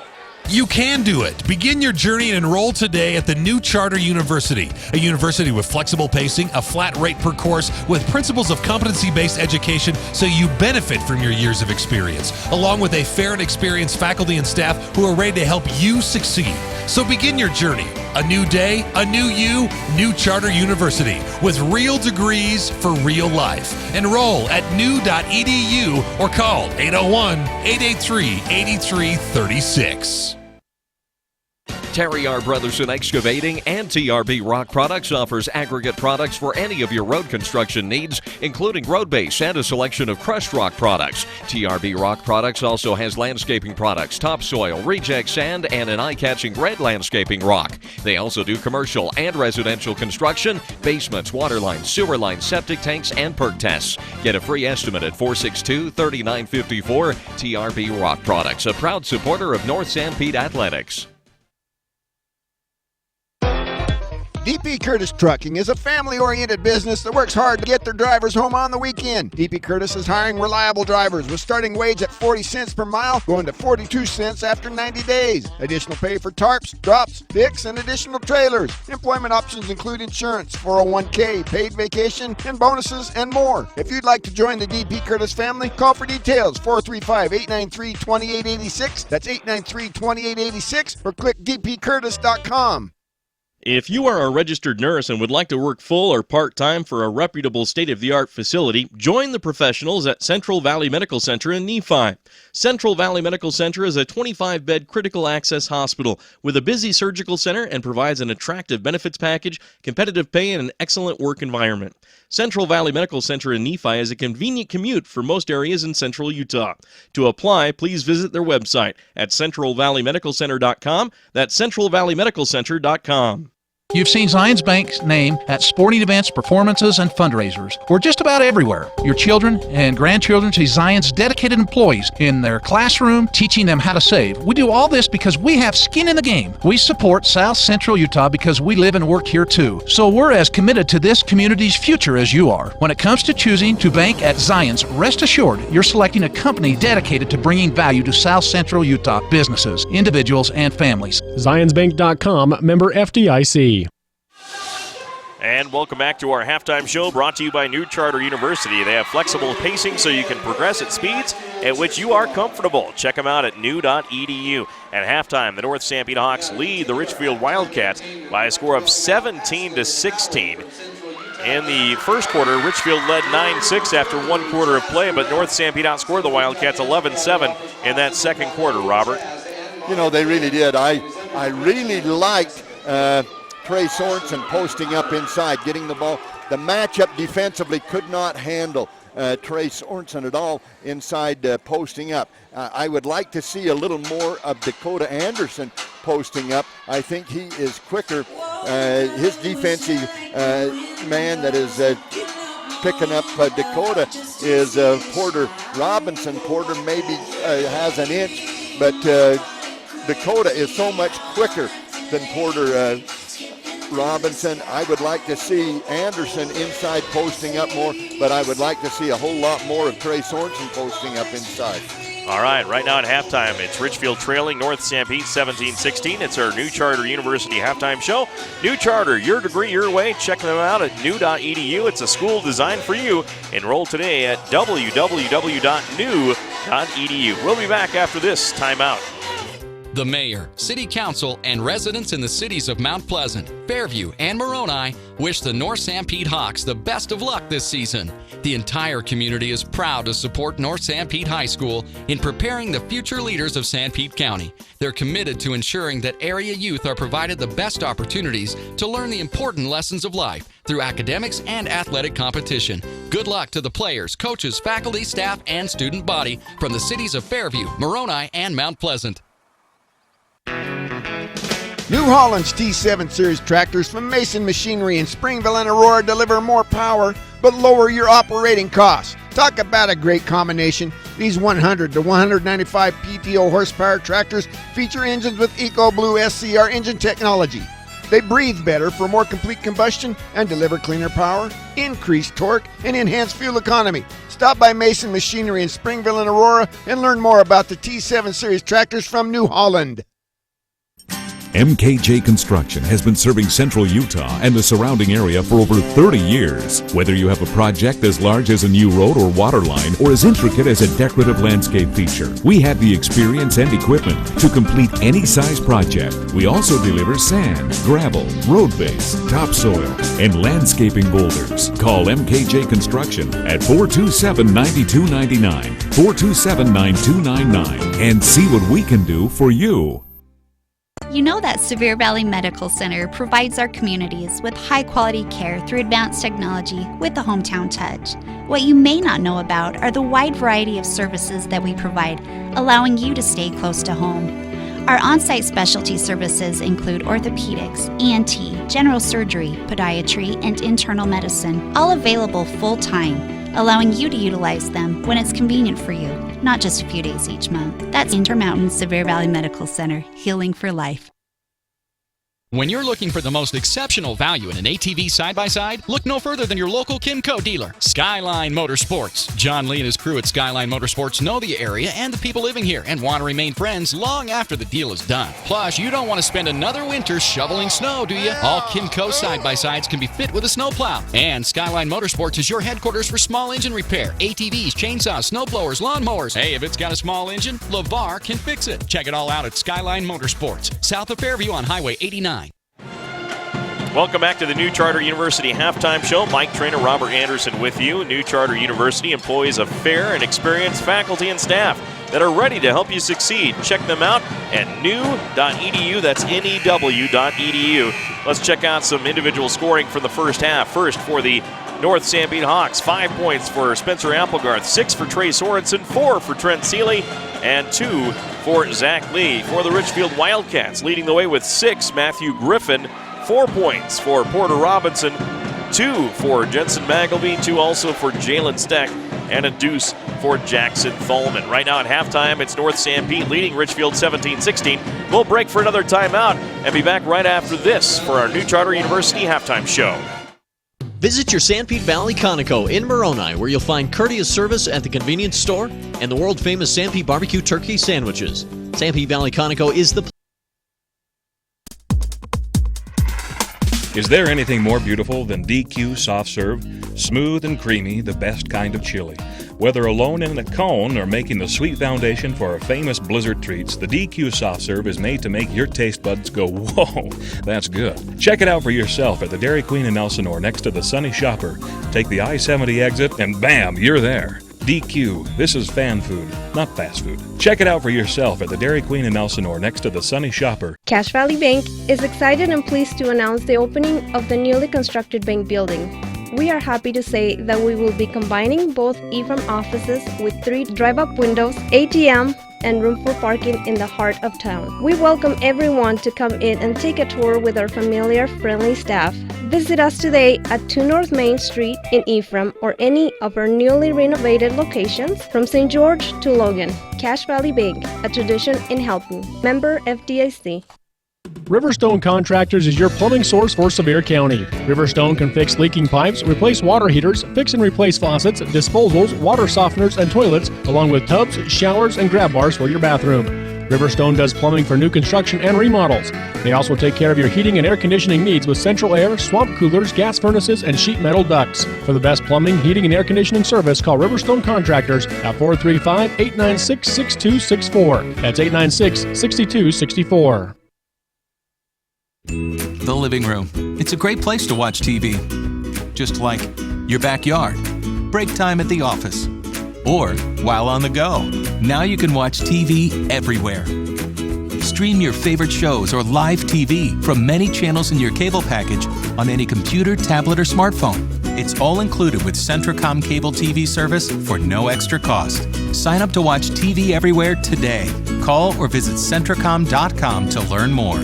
Speaker 9: You can do it. Begin your journey and enroll today at the new Charter University, a university with flexible pacing, a flat rate per course, with principles of competency-based education so you benefit from your years of experience, along with a fair and experienced faculty and staff who are ready to help you succeed. So begin your journey. A new day, a new you, New Charter University, with real degrees for real life. Enroll at new.edu or call 801-883-8336.
Speaker 11: Terry R. Brothers Excavating and TRB Rock Products offers aggregate products for any of your road construction needs, including road base and a selection of crushed rock products. TRB Rock Products also has landscaping products, topsoil, reject sand, and an eye-catching red landscaping rock. They also do commercial and residential construction, basements, water lines, sewer lines, septic tanks, and perk tests. Get a free estimate at 462-3954. TRB Rock Products, a proud supporter of North Sanpete Athletics.
Speaker 13: DP Curtis Trucking is a family-oriented business that works hard to get their drivers home on the weekend. DP Curtis is hiring reliable drivers with starting wage at 40 cents per mile, going to 42 cents after 90 days. Additional pay for tarps, drops, picks, and additional trailers. Employment options include insurance, 401k, paid vacation, and bonuses, and more. If you'd like to join the DP Curtis family, call for details, 435-893-2886. That's 893-2886, or click dpcurtis.com.
Speaker 11: If you are a registered nurse and would like to work full or part-time for a reputable state-of-the-art facility, join the professionals at Central Valley Medical Center in Nephi. Central Valley Medical Center is a 25-bed critical access hospital with a busy surgical center and provides an attractive benefits package, competitive pay, and an excellent work environment. Central Valley Medical Center in Nephi is a convenient commute for most areas in central Utah. To apply, please visit their website at centralvalleymedicalcenter.com. That's centralvalleymedicalcenter.com.
Speaker 14: You've seen Zions Bank's name at sporting events, performances, and fundraisers. We're just about everywhere. Your children and grandchildren see Zions' dedicated employees in their classroom, teaching them how to save. We do all this because we have skin in the game. We support South Central Utah because we live and work here too. So we're as committed to this community's future as you are. When it comes to choosing to bank at Zions, rest assured you're selecting a company dedicated to bringing value to South Central Utah businesses, individuals, and families.
Speaker 15: ZionsBank.com, member FDIC.
Speaker 1: And welcome back to our halftime show, brought to you by New Charter University. They have flexible pacing so you can progress at speeds at which you are comfortable. Check them out at new.edu. At halftime, the North Sanpete Hawks lead the Richfield Wildcats by a score of 17-16. In the first quarter, Richfield led 9-6 after one quarter of play, but North Sanpete outscored the Wildcats 11-7 in that second quarter, Robert.
Speaker 2: You know, they really did. I really liked Trey Sorensen posting up inside, getting the ball. The matchup defensively could not handle Trey Sorensen at all inside posting up. I would like to see a little more of Dakota Anderson posting up. I think he is quicker. His defensive man that is picking up Dakota is Porter Robinson. Porter maybe has an inch, but Dakota is so much quicker than Porter Robinson. I would like to see Anderson inside posting up more, but I would like to see a whole lot more of Trey Sorensen posting up inside.
Speaker 1: All right, right now at halftime, it's Richfield trailing North Sanpete 17-16. It's our New Charter University halftime show. New Charter, your degree, your way. Check them out at new.edu. It's a school designed for you. Enroll today at www.new.edu. We'll be back after this timeout.
Speaker 4: The mayor, city council, and residents in the cities of Mount Pleasant, Fairview, and Moroni wish the North Sanpete Hawks the best of luck this season. The entire community is proud to support North Sanpete High School in preparing the future leaders of Sanpete County. They're committed to ensuring that area youth are provided the best opportunities to learn the important lessons of life through academics and athletic competition. Good luck to the players, coaches, faculty, staff, and student body from the cities of Fairview, Moroni, and Mount Pleasant.
Speaker 13: New Holland's T7 Series tractors from Mason Machinery in Springville and Aurora deliver more power but lower your operating costs. Talk about a great combination. These 100 to 195 PTO horsepower tractors feature engines with EcoBlue SCR engine technology. They breathe better for more complete combustion and deliver cleaner power, increased torque, and enhanced fuel economy. Stop by Mason Machinery in Springville and Aurora and learn more about the T7 Series tractors from New Holland.
Speaker 16: MKJ Construction has been serving Central Utah and the surrounding area for over 30 years. Whether you have a project as large as a new road or water line or as intricate as a decorative landscape feature, we have the experience and equipment to complete any size project. We also deliver sand, gravel, road base, topsoil, and landscaping boulders. Call MKJ Construction at 427-9299, 427-9299, and see what we can do for you.
Speaker 17: You know that Sevier Valley Medical Center provides our communities with high-quality care through advanced technology with a hometown touch. What you may not know about are the wide variety of services that we provide, allowing you to stay close to home. Our on-site specialty services include orthopedics, ENT, general surgery, podiatry, and internal medicine, all available full-time, allowing you to utilize them when it's convenient for you, not just a few days each month. That's Intermountain Sevier Valley Medical Center, healing for life.
Speaker 4: When you're looking for the most exceptional value in an ATV side-by-side, look no further than your local Kimco dealer, Skyline Motorsports. John Lee and his crew at Skyline Motorsports know the area and the people living here and want to remain friends long after the deal is done. Plus, you don't want to spend another winter shoveling snow, do you? All Kimco side-by-sides can be fit with a snowplow. And Skyline Motorsports is your headquarters for small engine repair, ATVs, chainsaws, snowblowers, lawnmowers. Hey, if it's got a small engine, LeVar can fix it. Check it all out at Skyline Motorsports, south of Fairview on Highway 89.
Speaker 1: Welcome back to the New Charter University Halftime Show. Mike Trainer, Robert Anderson with you. New Charter University employs a fair and experienced faculty and staff that are ready to help you succeed. Check them out at new.edu. That's new.edu. Let's check out some individual scoring for the first half. First for the North Sanpete Hawks, 5 points for Spencer Applegarth, 6 for Trey Sorensen, 4 for Trent Seeley, and 2 for Zach Lee. For the Richfield Wildcats, leading the way with 6, Matthew Griffin, 4 points for Porter Robinson, 2 for Jensen Magleby, 2 also for Jalen Steck, and a deuce for Jackson Thalman. Right now at halftime, it's North Sanpete leading Richfield 17-16. We'll break for another timeout and be back right after this for our New Charter University Halftime Show.
Speaker 10: Visit your Sanpete Valley Conoco in Moroni, where you'll find courteous service at the convenience store and the world-famous Sanpete barbecue turkey sandwiches. Sanpete Valley Conoco is the
Speaker 18: Is there anything more beautiful than DQ Soft Serve? Smooth and creamy, the best kind of chili. Whether alone in a cone or making the sweet foundation for our famous blizzard treats, the DQ Soft Serve is made to make your taste buds go, whoa, that's good. Check it out for yourself at the Dairy Queen in Elsinore next to the Sunny Shopper. Take the I-70 exit and bam, you're there. DQ, this is fan food, not fast food. Check it out for yourself at the Dairy Queen in Elsinore next to the Sunny Shopper.
Speaker 19: Cache Valley Bank is excited and pleased to announce the opening of the newly constructed bank building. We are happy to say that we will be combining both Ephraim offices with 3 drive-up windows, ATM, and room for parking in the heart of town. We welcome everyone to come in and take a tour with our familiar, friendly staff. Visit us today at 2 North Main Street in Ephraim or any of our newly renovated locations from St. George to Logan. Cache Valley Bank, a tradition in helping. Member FDIC.
Speaker 15: Riverstone Contractors is your plumbing source for Sevier County. Riverstone can fix leaking pipes, replace water heaters, fix and replace faucets, disposals, water softeners, and toilets, along with tubs, showers, and grab bars for your bathroom. Riverstone does plumbing for new construction and remodels. They also take care of your heating and air conditioning needs with central air, swamp coolers, gas furnaces, and sheet metal ducts. For the best plumbing, heating, and air conditioning service, call Riverstone Contractors at 435-896-6264. That's 896-6264.
Speaker 20: The living room. It's a great place to watch TV. Just like your backyard, break time at the office, or while on the go. Now you can watch TV everywhere. Stream your favorite shows or live TV from many channels in your cable package on any computer, tablet, or smartphone. It's all included with Centricom cable TV service for no extra cost. Sign up to watch TV everywhere today. Call or visit Centricom.com to learn more.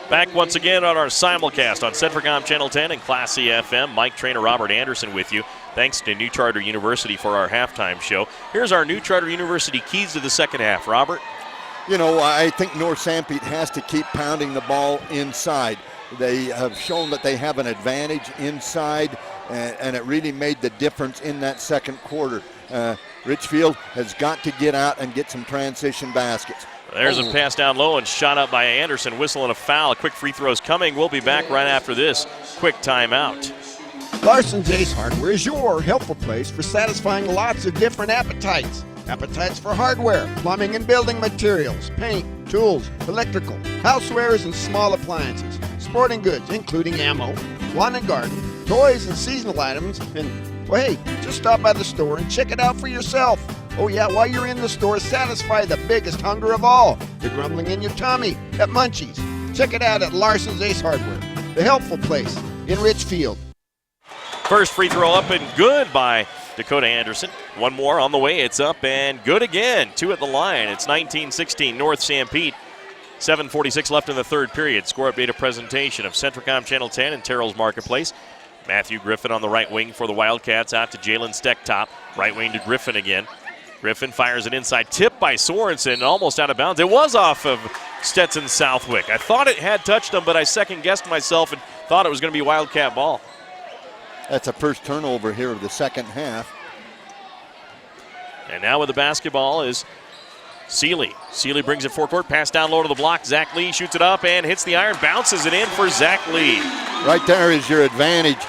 Speaker 1: Back once again on our simulcast on Centricom Channel 10 and Classy FM. Mike Trainer, Robert Anderson with you. Thanks to New Charter University for our halftime show. Here's our New Charter University keys to the second half. Robert?
Speaker 2: You know, I think North Sanpete has to keep pounding the ball inside. They have shown that they have an advantage inside, and it really made the difference in that second quarter. Richfield has got to get out and get some transition baskets.
Speaker 1: There's a pass down low and shot up by Anderson. Whistle and a foul. Quick free throws coming. We'll be back right after this quick timeout.
Speaker 13: Larson's Ace Hardware is your helpful place for satisfying lots of different appetites. Appetites for hardware, plumbing and building materials, paint, tools, electrical, housewares and small appliances, sporting goods including ammo, lawn and garden, toys and seasonal items, and, well, hey, just stop by the store and check it out for yourself. Oh yeah, while you're in the store, satisfy the biggest hunger of all, the grumbling in your tummy at Munchies. Check it out at Larson's Ace Hardware, the helpful place in Richfield.
Speaker 1: First free throw up and good by Dakota Anderson. One more on the way. It's up and good again. 2 at the line. It's 19-16 North Sanpete. 7:46 left in the third period. Score update, a presentation of Centricom Channel 10 and Terrell's Marketplace. Matthew Griffin on the right wing for the Wildcats, out to Jalen Steck top. Right wing to Griffin again. Griffin fires an inside tip by Sorensen, almost out of bounds. It was off of Stetson Southwick. I thought it had touched him, but I second-guessed myself and thought it was going to be Wildcat ball.
Speaker 2: That's a first turnover here of the second half.
Speaker 1: And now with the basketball is Seeley. Seeley brings it forecourt, pass down low to the block. Zach Lee shoots it up and hits the iron, bounces it in for Zach Lee.
Speaker 2: Right there is your advantage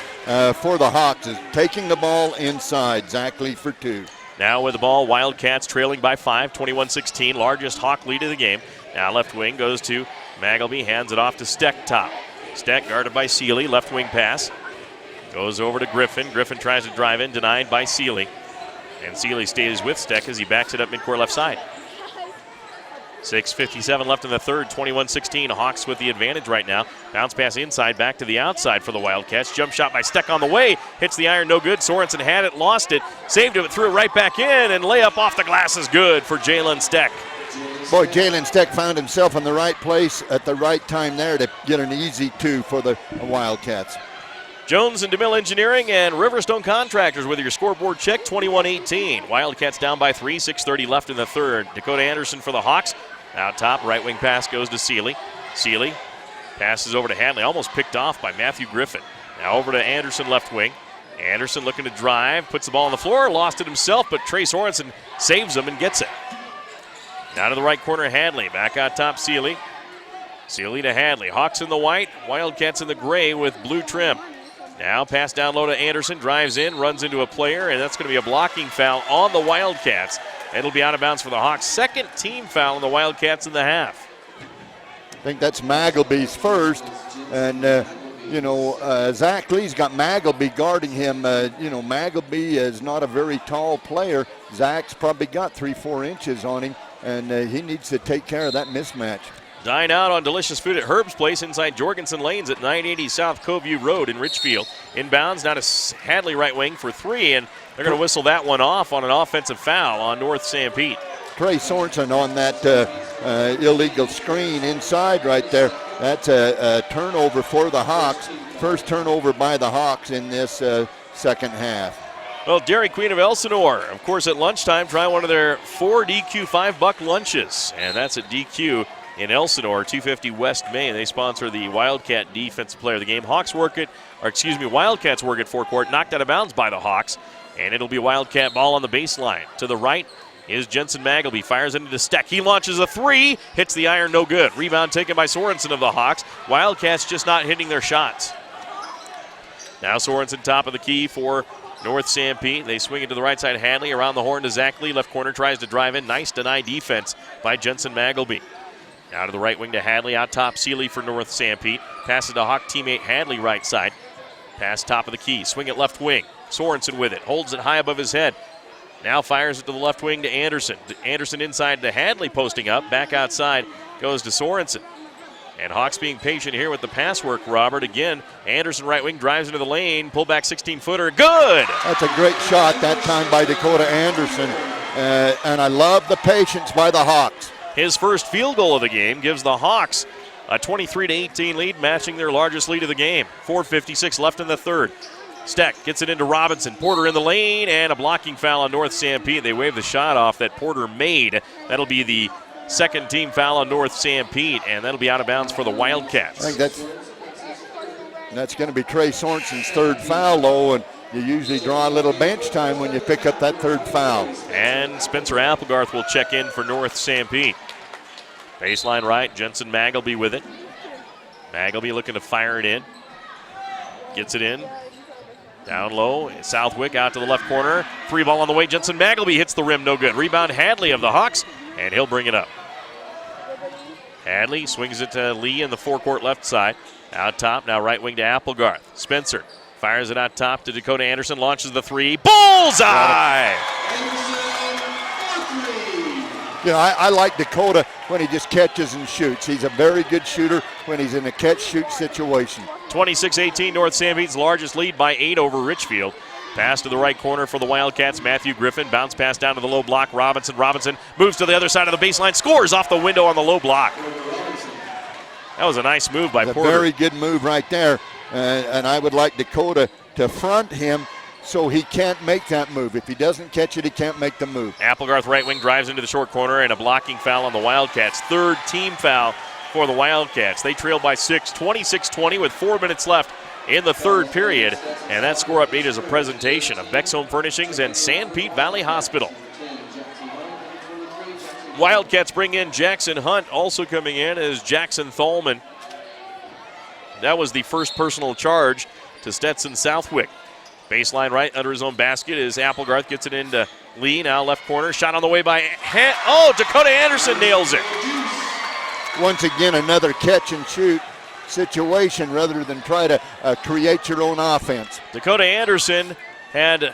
Speaker 2: for the Hawks, is taking the ball inside. Zach Lee for 2.
Speaker 1: Now with the ball, Wildcats trailing by 5, 21-16, largest Hawk lead of the game. Now left wing goes to Magleby, hands it off to Steck top. Steck guarded by Seeley, left wing pass. Goes over to Griffin. Griffin tries to drive in, denied by Seeley. And Seeley stays with Steck as he backs it up midcourt left side. 6:57 left in the third, 21-16. Hawks with the advantage right now. Bounce pass inside, back to the outside for the Wildcats. Jump shot by Steck on the way. Hits the iron, no good. Sorensen had it, lost it, saved it, threw it right back in, and layup off the glass is good for Jalen Steck.
Speaker 2: Boy, Jalen Steck found himself in the right place at the right time there to get an easy 2 for the Wildcats.
Speaker 1: Jones and DeMille Engineering and Riverstone Contractors with your scoreboard check, 21-18. Wildcats down by 3, 6:30 left in the third. Dakota Anderson for the Hawks. Out top, right wing pass goes to Seeley. Seeley passes over to Hadley, almost picked off by Matthew Griffin. Now over to Anderson, left wing. Anderson looking to drive, puts the ball on the floor, lost it himself, but Trey Sorensen saves him and gets it. Now to the right corner, Hadley. Back out top, Seeley. Seeley to Hadley. Hawks in the white, Wildcats in the gray with blue trim. Now pass down low to Anderson, drives in, runs into a player, and that's going to be a blocking foul on the Wildcats. It'll be out of bounds for the Hawks. Second team foul on the Wildcats in the half.
Speaker 2: I think that's Magleby's first, and Zach Lee's got Magleby guarding him. Magleby is not a very tall player. Zach's probably got 3-4 inches on him, and he needs to take care of that mismatch.
Speaker 1: Dine out on delicious food at Herb's Place inside Jorgensen Lanes at 980 South Coveview Road in Richfield. Inbounds, now to Hadley right wing for 3, and they're going to whistle that one off on an offensive foul on North Sanpete.
Speaker 2: Trey Sorensen on that illegal screen inside right there. That's a turnover for the Hawks. First turnover by the Hawks in this second half.
Speaker 1: Well, Dairy Queen of Elsinore, of course, at lunchtime, try one of their 4 DQ $5 lunches, and that's at DQ in Elsinore, 250 West Main. They sponsor the Wildcat Defensive Player of the Game. Wildcats work at forecourt, knocked out of bounds by the Hawks, and it'll be Wildcat ball on the baseline. To the right is Jensen Magleby, fires into Steck. He launches a 3, hits the iron, no good. Rebound taken by Sorensen of the Hawks. Wildcats just not hitting their shots. Now Sorensen top of the key for North Sanpete. They swing it to the right side. Hadley around the horn to Zach Lee. Left corner tries to drive in. Nice deny defense by Jensen Magleby. Now to the right wing to Hadley. Out top, Seeley for North Sanpete. Passes to Hawk teammate Hadley right side. Pass top of the key. Swing it left wing. Sorensen with it. Holds it high above his head. Now fires it to the left wing to Anderson. Anderson inside to Hadley posting up. Back outside goes to Sorensen. And Hawks being patient here with the pass work, Robert. Again, Anderson right wing drives into the lane. Pull back 16-footer. Good!
Speaker 2: That's a great shot that time by Dakota Anderson. And I love the patience by the Hawks.
Speaker 1: His first field goal of the game gives the Hawks a 23-18 lead, matching their largest lead of the game. 4:56 left in the third. Steck gets it into Robinson. Porter in the lane, and a blocking foul on North Sanpete. They wave the shot off that Porter made. That'll be the second team foul on North Sanpete, and that'll be out of bounds for the Wildcats.
Speaker 2: I think that's going to be Trey Sorensen's third foul, though, and you usually draw a little bench time when you pick up that third foul.
Speaker 1: And Spencer Applegarth will check in for North Sanpete. Baseline right, Jensen Magleby with it. Magleby looking to fire it in. Gets it in. Down low, Southwick out to the left corner. Free ball on the way, Jensen Magleby hits the rim, no good. Rebound Hadley of the Hawks, and he'll bring it up. Hadley swings it to Lee in the forecourt left side. Out top, now right wing to Applegarth. Spencer fires it out top to Dakota Anderson, launches the three. Bullseye!
Speaker 2: You know, I like Dakota when he just catches and shoots. He's a very good shooter when he's in a catch-shoot situation.
Speaker 1: 26-18, North Sanpete's largest lead by 8 over Richfield. Pass to the right corner for the Wildcats. Matthew Griffin, bounce pass down to the low block. Robinson moves to the other side of the baseline, scores off the window on the low block. That was a nice move by Porter.
Speaker 2: A very good move right there, and I would like Dakota to front him so he can't make that move. If he doesn't catch it, he can't make the move.
Speaker 1: Applegarth right wing drives into the short corner, and a blocking foul on the Wildcats. Third team foul for the Wildcats. They trail by 6, 26-20 with 4 minutes left in the third period. And that score update is a presentation of Beck's Home Furnishings and Sanpete Valley Hospital. Wildcats bring in Jackson Hunt. Also coming in is Jackson Thalman. That was the first personal charge to Stetson Southwick. Baseline right under his own basket is Applegarth, gets it into Lee, now left corner. Shot on the way by Dakota Anderson nails it.
Speaker 2: Once again, another catch and shoot situation rather than try to create your own offense.
Speaker 1: Dakota Anderson had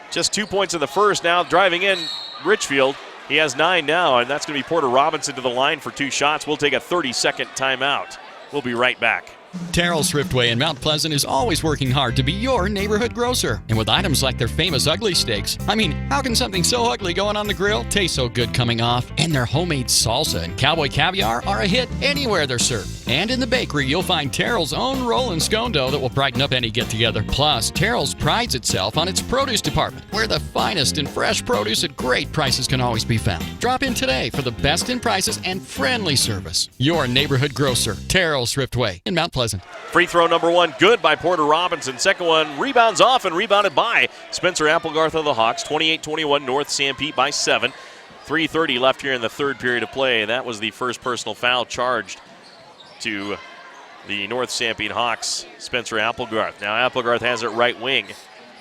Speaker 1: just 2 points in the first, now driving in Richfield. He has 9 now, and that's going to be Porter Robinson to the line for 2 shots. We'll take a 30-second timeout. We'll be right back.
Speaker 4: Terrell's Thriftway in Mount Pleasant is always working hard to be your neighborhood grocer. And with items like their famous ugly steaks, I mean, how can something so ugly going on the grill taste so good coming off? And their homemade salsa and cowboy caviar are a hit anywhere they're served. And in the bakery, you'll find Terrell's own roll and scone dough that will brighten up any get-together. Plus, Terrell's prides itself on its produce department, where the finest and fresh produce at great prices can always be found. Drop in today for the best in prices and friendly service. Your neighborhood grocer, Terrell's Thriftway in Mount Pleasant.
Speaker 1: Free throw number 1, good by Porter Robinson. Second one, rebounds off and rebounded by Spencer Applegarth of the Hawks. 28-21, North Sanpete by 7. 3:30 left here in the third period of play. That was the first personal foul charged to the North Sanpete Hawks, Spencer Applegarth. Now Applegarth has it right wing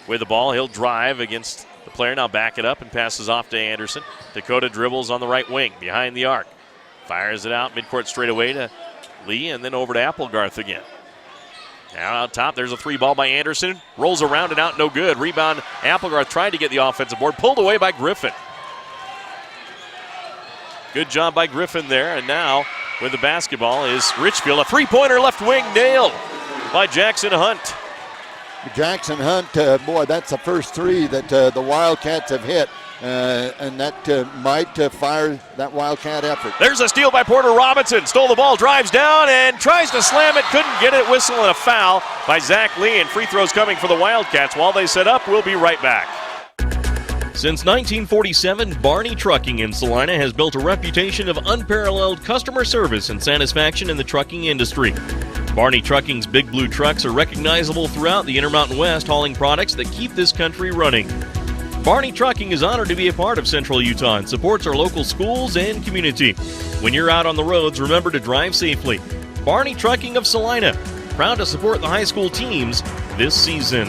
Speaker 1: with the ball. He'll drive against the player. Now back it up and passes off to Anderson. Dakota dribbles on the right wing behind the arc. Fires it out midcourt straight away to Lee and then over to Applegarth again. Now out top, there's a 3 ball by Anderson. Rolls around and out, no good. Rebound, Applegarth tried to get the offensive board. Pulled away by Griffin. Good job by Griffin there. And now with the basketball is Richfield. A 3-pointer left wing nailed by Jackson Hunt.
Speaker 2: Jackson Hunt, boy, that's the first 3 that the Wildcats have hit. And that might fire that Wildcat effort.
Speaker 1: There's a steal by Porter Robinson. Stole the ball, drives down, and tries to slam it. Couldn't get it. Whistle and a foul by Zach Lee. And free throws coming for the Wildcats. While they set up, we'll be right back.
Speaker 11: Since 1947, Barney Trucking in Salina has built a reputation of unparalleled customer service and satisfaction in the trucking industry. Barney Trucking's Big Blue trucks are recognizable throughout the Intermountain West, hauling products that keep this country running. Barney Trucking is honored to be a part of Central Utah and supports our local schools and community. When you're out on the roads, remember to drive safely. Barney Trucking of Salina, proud to support the high school teams this season.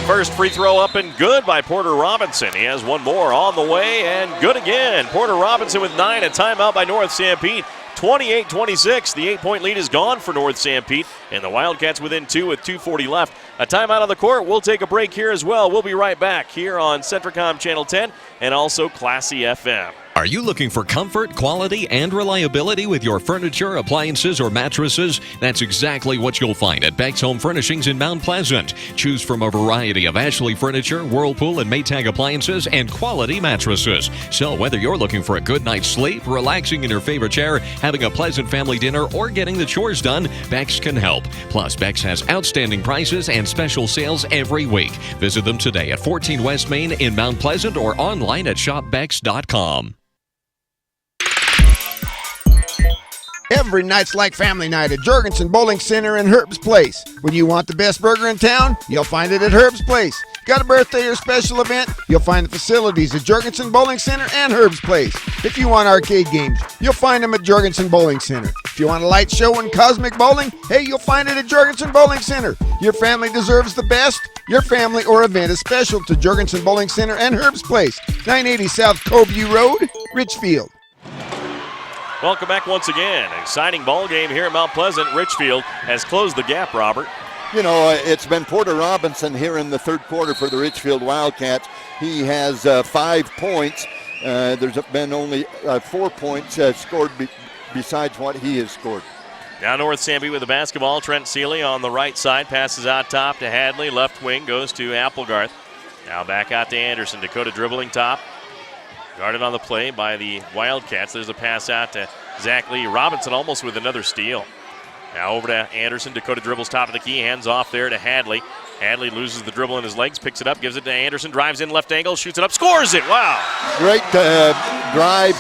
Speaker 1: First free throw up and good by Porter Robinson. He has one more on the way and good again. Porter Robinson with 9, a timeout by North Sanpete. 28-26, the 8-point lead is gone for North Sanpete, and the Wildcats within 2 with 2:40 left. A timeout on the court. We'll take a break here as well. We'll be right back here on Centricom Channel 10 and also Classy FM.
Speaker 21: Are you looking for comfort, quality, and reliability with your furniture, appliances, or mattresses? That's exactly what you'll find at Beck's Home Furnishings in Mount Pleasant. Choose from a variety of Ashley furniture, Whirlpool, and Maytag appliances, and quality mattresses. So whether you're looking for a good night's sleep, relaxing in your favorite chair, having a pleasant family dinner, or getting the chores done, Beck's can help. Plus, Beck's has outstanding prices and special sales every week. Visit them today at 14 West Main in Mount Pleasant or online at shopbecks.com.
Speaker 13: Every night's like family night at Jorgensen Bowling Center and Herb's Place. When you want the best burger in town, you'll find it at Herb's Place. Got a birthday or special event? You'll find the facilities at Jorgensen Bowling Center and Herb's Place. If you want arcade games, you'll find them at Jorgensen Bowling Center. If you want a light show and cosmic bowling, hey, you'll find it at Jorgensen Bowling Center. Your family deserves the best. Your family or event is special to Jorgensen Bowling Center and Herb's Place, 980 South Coveview Road, Richfield.
Speaker 1: Welcome back once again. Exciting ball game here at Mount Pleasant. Richfield has closed the gap, Robert.
Speaker 2: You know, it's been Porter Robinson here in the third quarter for the Richfield Wildcats. He has 5 points. There's been only 4 points scored besides what he has scored.
Speaker 1: Now North Sanpete with the basketball. Trent Seeley on the right side. Passes out top to Hadley. Left wing goes to Applegarth. Now back out to Anderson. Dakota dribbling top. Guarded on the play by the Wildcats. There's a pass out to Zach Lee. Robinson almost with another steal. Now over to Anderson. Dakota dribbles top of the key. Hands off there to Hadley. Hadley loses the dribble in his legs. Picks it up. Gives it to Anderson. Drives in left angle. Shoots it up. Scores it. Wow.
Speaker 2: Great drive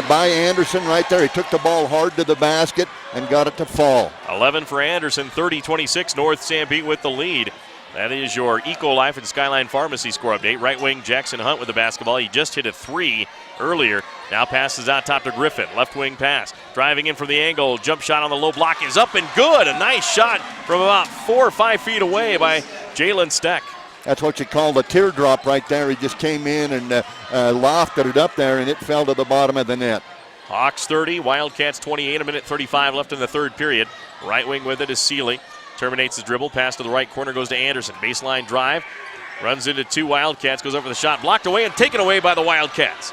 Speaker 2: by Anderson right there. He took the ball hard to the basket and got it to fall.
Speaker 1: 11 for Anderson. 30-26. North Sanpete with the lead. That is your Eco-Life and Skyline Pharmacy score update. Right wing Jackson Hunt with the basketball. He just hit a 3 earlier. Now passes out top to Griffin. Left wing pass. Driving in from the angle. Jump shot on the low block is up and good. A nice shot from about 4 or 5 feet away by Jalen Steck.
Speaker 2: That's what you call the teardrop right there. He just came in and lofted it up there, and it fell to the bottom of the net.
Speaker 1: Hawks 30, Wildcats 28, a minute 35 left in the third period. Right wing with it is Seeley. Terminates his dribble. Pass to the right corner goes to Anderson. Baseline drive. Runs into 2 Wildcats. Goes over the shot. Blocked away and taken away by the Wildcats.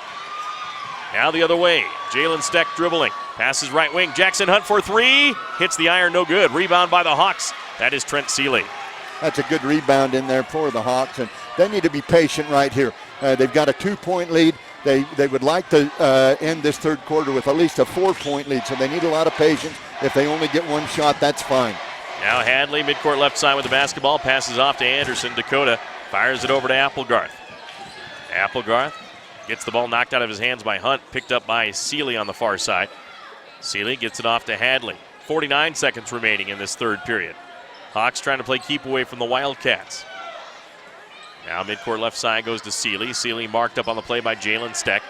Speaker 1: Now the other way. Jalen Steck dribbling. Passes right wing. Jackson Hunt for 3. Hits the iron. No good. Rebound by the Hawks. That is Trent Seeley.
Speaker 2: That's a good rebound in there for the Hawks. And they need to be patient right here. They've got a 2-point lead. They would like to end this third quarter with at least a 4-point lead. So they need a lot of patience. If they only get one shot, that's fine.
Speaker 1: Now Hadley, midcourt left side with the basketball, passes off to Anderson. Dakota fires it over to Applegarth. Applegarth gets the ball knocked out of his hands by Hunt, picked up by Seeley on the far side. Seeley gets it off to Hadley. 49 seconds remaining in this third period. Hawks trying to play keep away from the Wildcats. Now midcourt left side goes to Seeley. Seeley marked up on the play by Jalen Steck.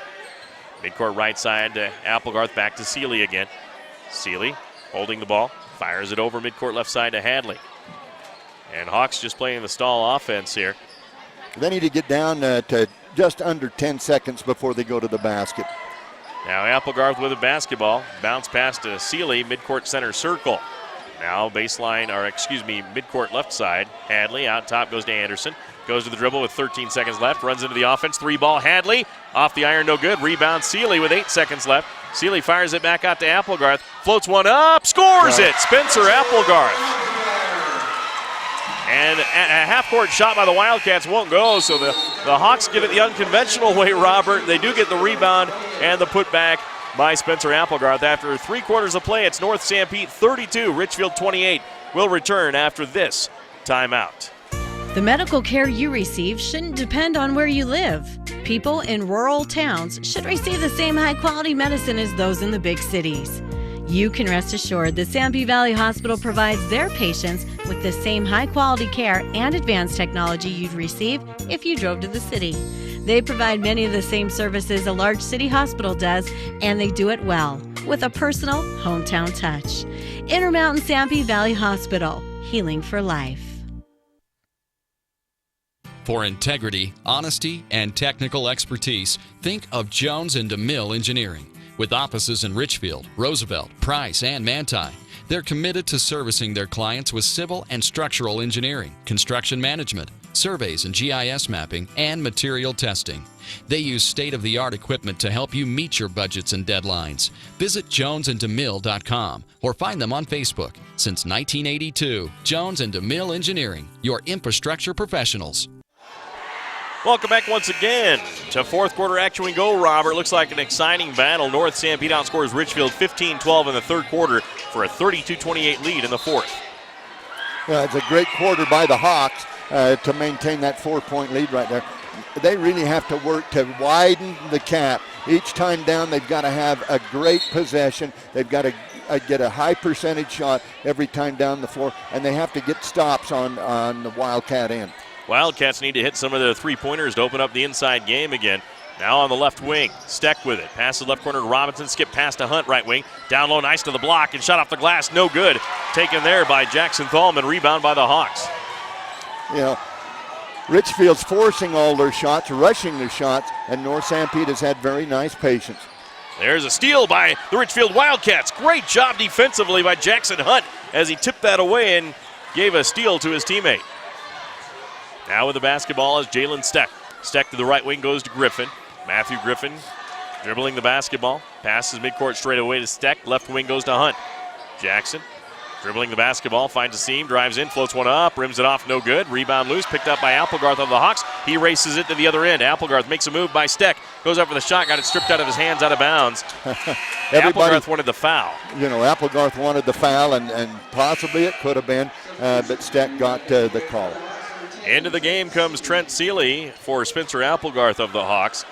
Speaker 1: Midcourt right side to Applegarth, back to Seeley again. Seeley holding the ball. Fires it over midcourt left side to Hadley. And Hawks just playing the stall offense here.
Speaker 2: They need to get down to just under 10 seconds before they go to the basket.
Speaker 1: Now Applegarth with a basketball. Bounce pass to Seeley, midcourt center circle. Now midcourt left side. Hadley out top goes to Anderson. Goes to the dribble with 13 seconds left. Runs into the offense. 3-ball Hadley. Off the iron, no good. Rebound Seeley with 8 seconds left. Seeley fires it back out to Applegarth. Floats one up. Scores it. Spencer Applegarth. And a half-court shot by the Wildcats won't go, so the Hawks get it the unconventional way, Robert. They do get the rebound and the putback by Spencer Applegarth. After 3 quarters of play, it's North Sanpete 32, Richfield 28. We'll return after this timeout.
Speaker 3: The medical care you receive shouldn't depend on where you live. People in rural towns should receive the same high-quality medicine as those in the big cities. You can rest assured that Sanpete Valley Hospital provides their patients with the same high-quality care and advanced technology you'd receive if you drove to the city. They provide many of the same services a large city hospital does, and they do it well, with a personal hometown touch. Intermountain Sanpete Valley Hospital, healing for life.
Speaker 4: For integrity, honesty, and technical expertise, think of Jones & DeMille Engineering. With offices in Richfield, Roosevelt, Price, and Manti, they're committed to servicing their clients with civil and structural engineering, construction management, surveys and GIS mapping, and material testing. They use state-of-the-art equipment to help you meet your budgets and deadlines. Visit jonesandemille.com or find them on Facebook. Since 1982, Jones & DeMille Engineering, your infrastructure professionals.
Speaker 1: Welcome back once again to fourth quarter action. We go, Robert. Looks like an exciting battle. North Sanpete outscores Richfield 15-12 in the third quarter for a 32-28 lead in the fourth.
Speaker 2: It's a great quarter by the Hawks to maintain that 4-point lead right there. They really have to work to widen the gap. Each time down, they've got to have a great possession. They've got to get a high percentage shot every time down the floor, and they have to get stops on the Wildcat end.
Speaker 1: Wildcats need to hit some of their three-pointers to open up the inside game again. Now on the left wing, Steck with it. Passes left corner to Robinson, skip pass to Hunt, right wing. Down low, nice to the block, and shot off the glass, no good. Taken there by Jackson Thalman, rebound by the Hawks.
Speaker 2: You know, Richfield's forcing all their shots, rushing their shots, and North Sanpete has had very nice patience.
Speaker 1: There's a steal by the Richfield Wildcats. Great job defensively by Jackson Hunt as he tipped that away and gave a steal to his teammate. Now with the basketball is Jalen Steck. Steck to the right wing goes to Griffin. Matthew Griffin dribbling the basketball. Passes midcourt straight away to Steck. Left wing goes to Hunt. Jackson dribbling the basketball, finds a seam, drives in, floats one up, rims it off, no good. Rebound loose, picked up by Applegarth of the Hawks. He races it to the other end. Applegarth makes a move by Steck. Goes up for the shot, got it stripped out of his hands, out of bounds. Applegarth wanted the foul.
Speaker 2: You know, Applegarth wanted the foul, and possibly it could have been, but Steck got the call.
Speaker 1: Into the game comes Trent Seeley for Spencer Applegarth of the Hawks.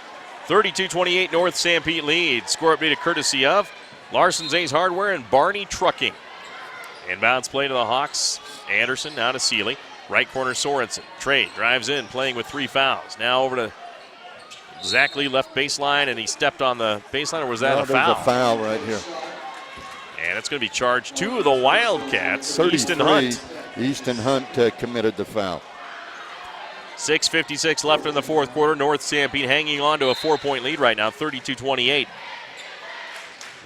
Speaker 1: 32-28 North Sanpete lead. Score update courtesy of Larson's Ace Hardware and Barney Trucking. Inbounds play to the Hawks. Anderson now to Seeley. Right corner Sorensen. Trey drives in, playing with 3 fouls. Now over to Zach Lee, left baseline, and he stepped on the baseline, or was that a foul?
Speaker 2: There's a foul right here.
Speaker 1: And it's going to be charged to the Wildcats.
Speaker 2: 33.
Speaker 1: Easton Hunt.
Speaker 2: Easton Hunt committed the foul.
Speaker 1: 6:56 left in the fourth quarter. North Sanpete hanging on to a 4-point lead right now, 32-28.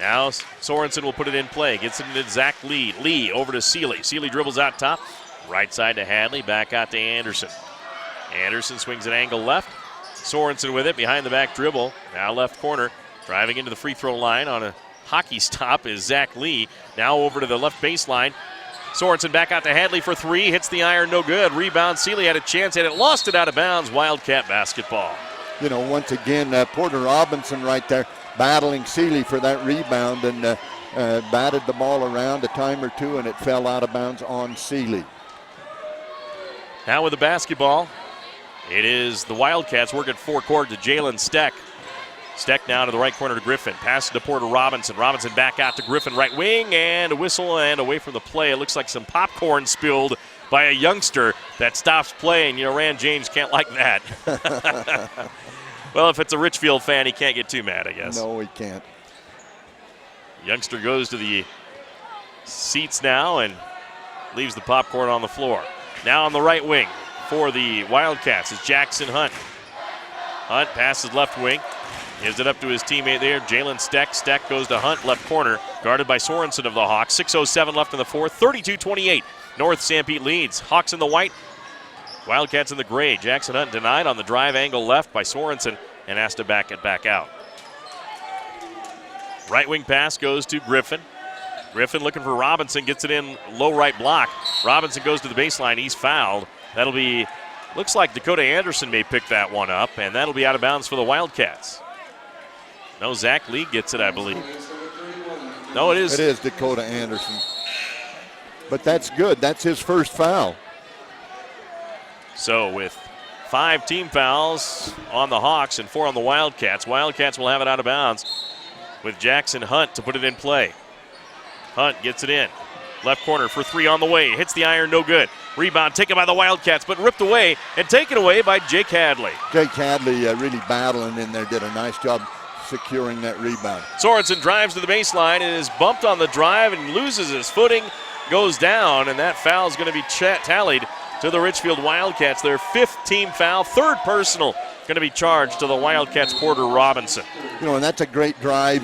Speaker 1: Now Sorensen will put it in play. Gets it into Zach Lee. Lee over to Seeley. Seeley dribbles out top. Right side to Hadley. Back out to Anderson. Anderson swings an angle left. Sorensen with it. Behind the back dribble. Now left corner. Driving into the free throw line on a hockey stop is Zach Lee. Now over to the left baseline. Sorensen back out to Hadley for 3. Hits the iron, no good. Rebound. Seeley had a chance at it. Lost it out of bounds. Wildcat basketball.
Speaker 2: You know, once again, Porter Robinson right there battling Seeley for that rebound and batted the ball around a time or two, and it fell out of bounds on Seeley.
Speaker 1: Now with the basketball, it is the Wildcats working forecourt to Jalen Steck. Steck now to the right corner to Griffin. Passes to Porter Robinson. Robinson back out to Griffin, right wing, and a whistle and away from the play. It looks like some popcorn spilled by a youngster that stops playing. You know, Rand James can't like that. Well, if it's a Richfield fan, he can't get too mad, I guess.
Speaker 2: No, he can't.
Speaker 1: Youngster goes to the seats now and leaves the popcorn on the floor. Now on the right wing for the Wildcats is Jackson Hunt. Hunt passes left wing. Gives it up to his teammate there, Jalen Steck. Steck goes to Hunt, left corner, guarded by Sorensen of the Hawks. 6:07 left in the fourth, 32-28. North Sanpete leads. Hawks in the white, Wildcats in the gray. Jackson Hunt denied on the drive angle left by Sorensen and asked to back it back out. Right wing pass goes to Griffin. Griffin looking for Robinson, gets it in low right block. Robinson goes to the baseline, he's fouled. That'll be, looks like Dakota Anderson may pick that one up, and that'll be out of bounds for the Wildcats. No, Zach Lee gets it, I believe. No, it is.
Speaker 2: It is Dakota Anderson. But that's good. That's his first foul.
Speaker 1: So with 5 team fouls on the Hawks and 4 on the Wildcats, Wildcats will have it out of bounds with Jackson Hunt to put it in play. Hunt gets it in. Left corner for 3 on the way. Hits the iron, no good. Rebound taken by the Wildcats, but ripped away and taken away by Jake Hadley.
Speaker 2: Jake Hadley really battling in there, did a nice job securing that rebound.
Speaker 1: Sorensen drives to the baseline and is bumped on the drive and loses his footing, goes down, and that foul is going to be tallied to the Richfield Wildcats. Their 5th team foul, 3rd personal, going to be charged to the Wildcats' Porter Robinson.
Speaker 2: You know, and that's a great drive.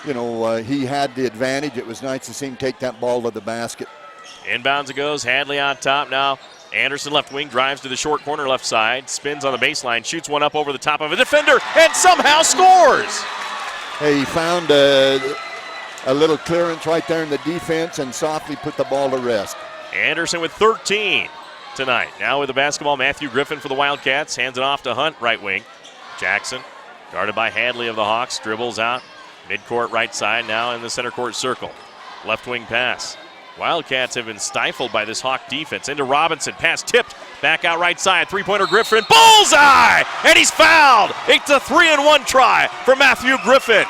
Speaker 2: He had the advantage. It was nice to see him take that ball to the basket.
Speaker 1: Inbounds it goes. Hadley on top now. Anderson left wing drives to the short corner left side. Spins on the baseline. Shoots one up over the top of a defender and somehow scores.
Speaker 2: Hey, he found a little clearance right there in the defense and softly put the ball to rest.
Speaker 1: Anderson with 13 tonight. Now with the basketball, Matthew Griffin for the Wildcats. Hands it off to Hunt, right wing. Jackson, guarded by Hadley of the Hawks, dribbles out. Midcourt right side, now in the center court circle. Left wing pass. Wildcats have been stifled by this Hawk defense. Into Robinson, pass tipped, back out right side. 3-pointer Griffin, bullseye! And he's fouled! It's a 3-and-1 try for Matthew Griffin.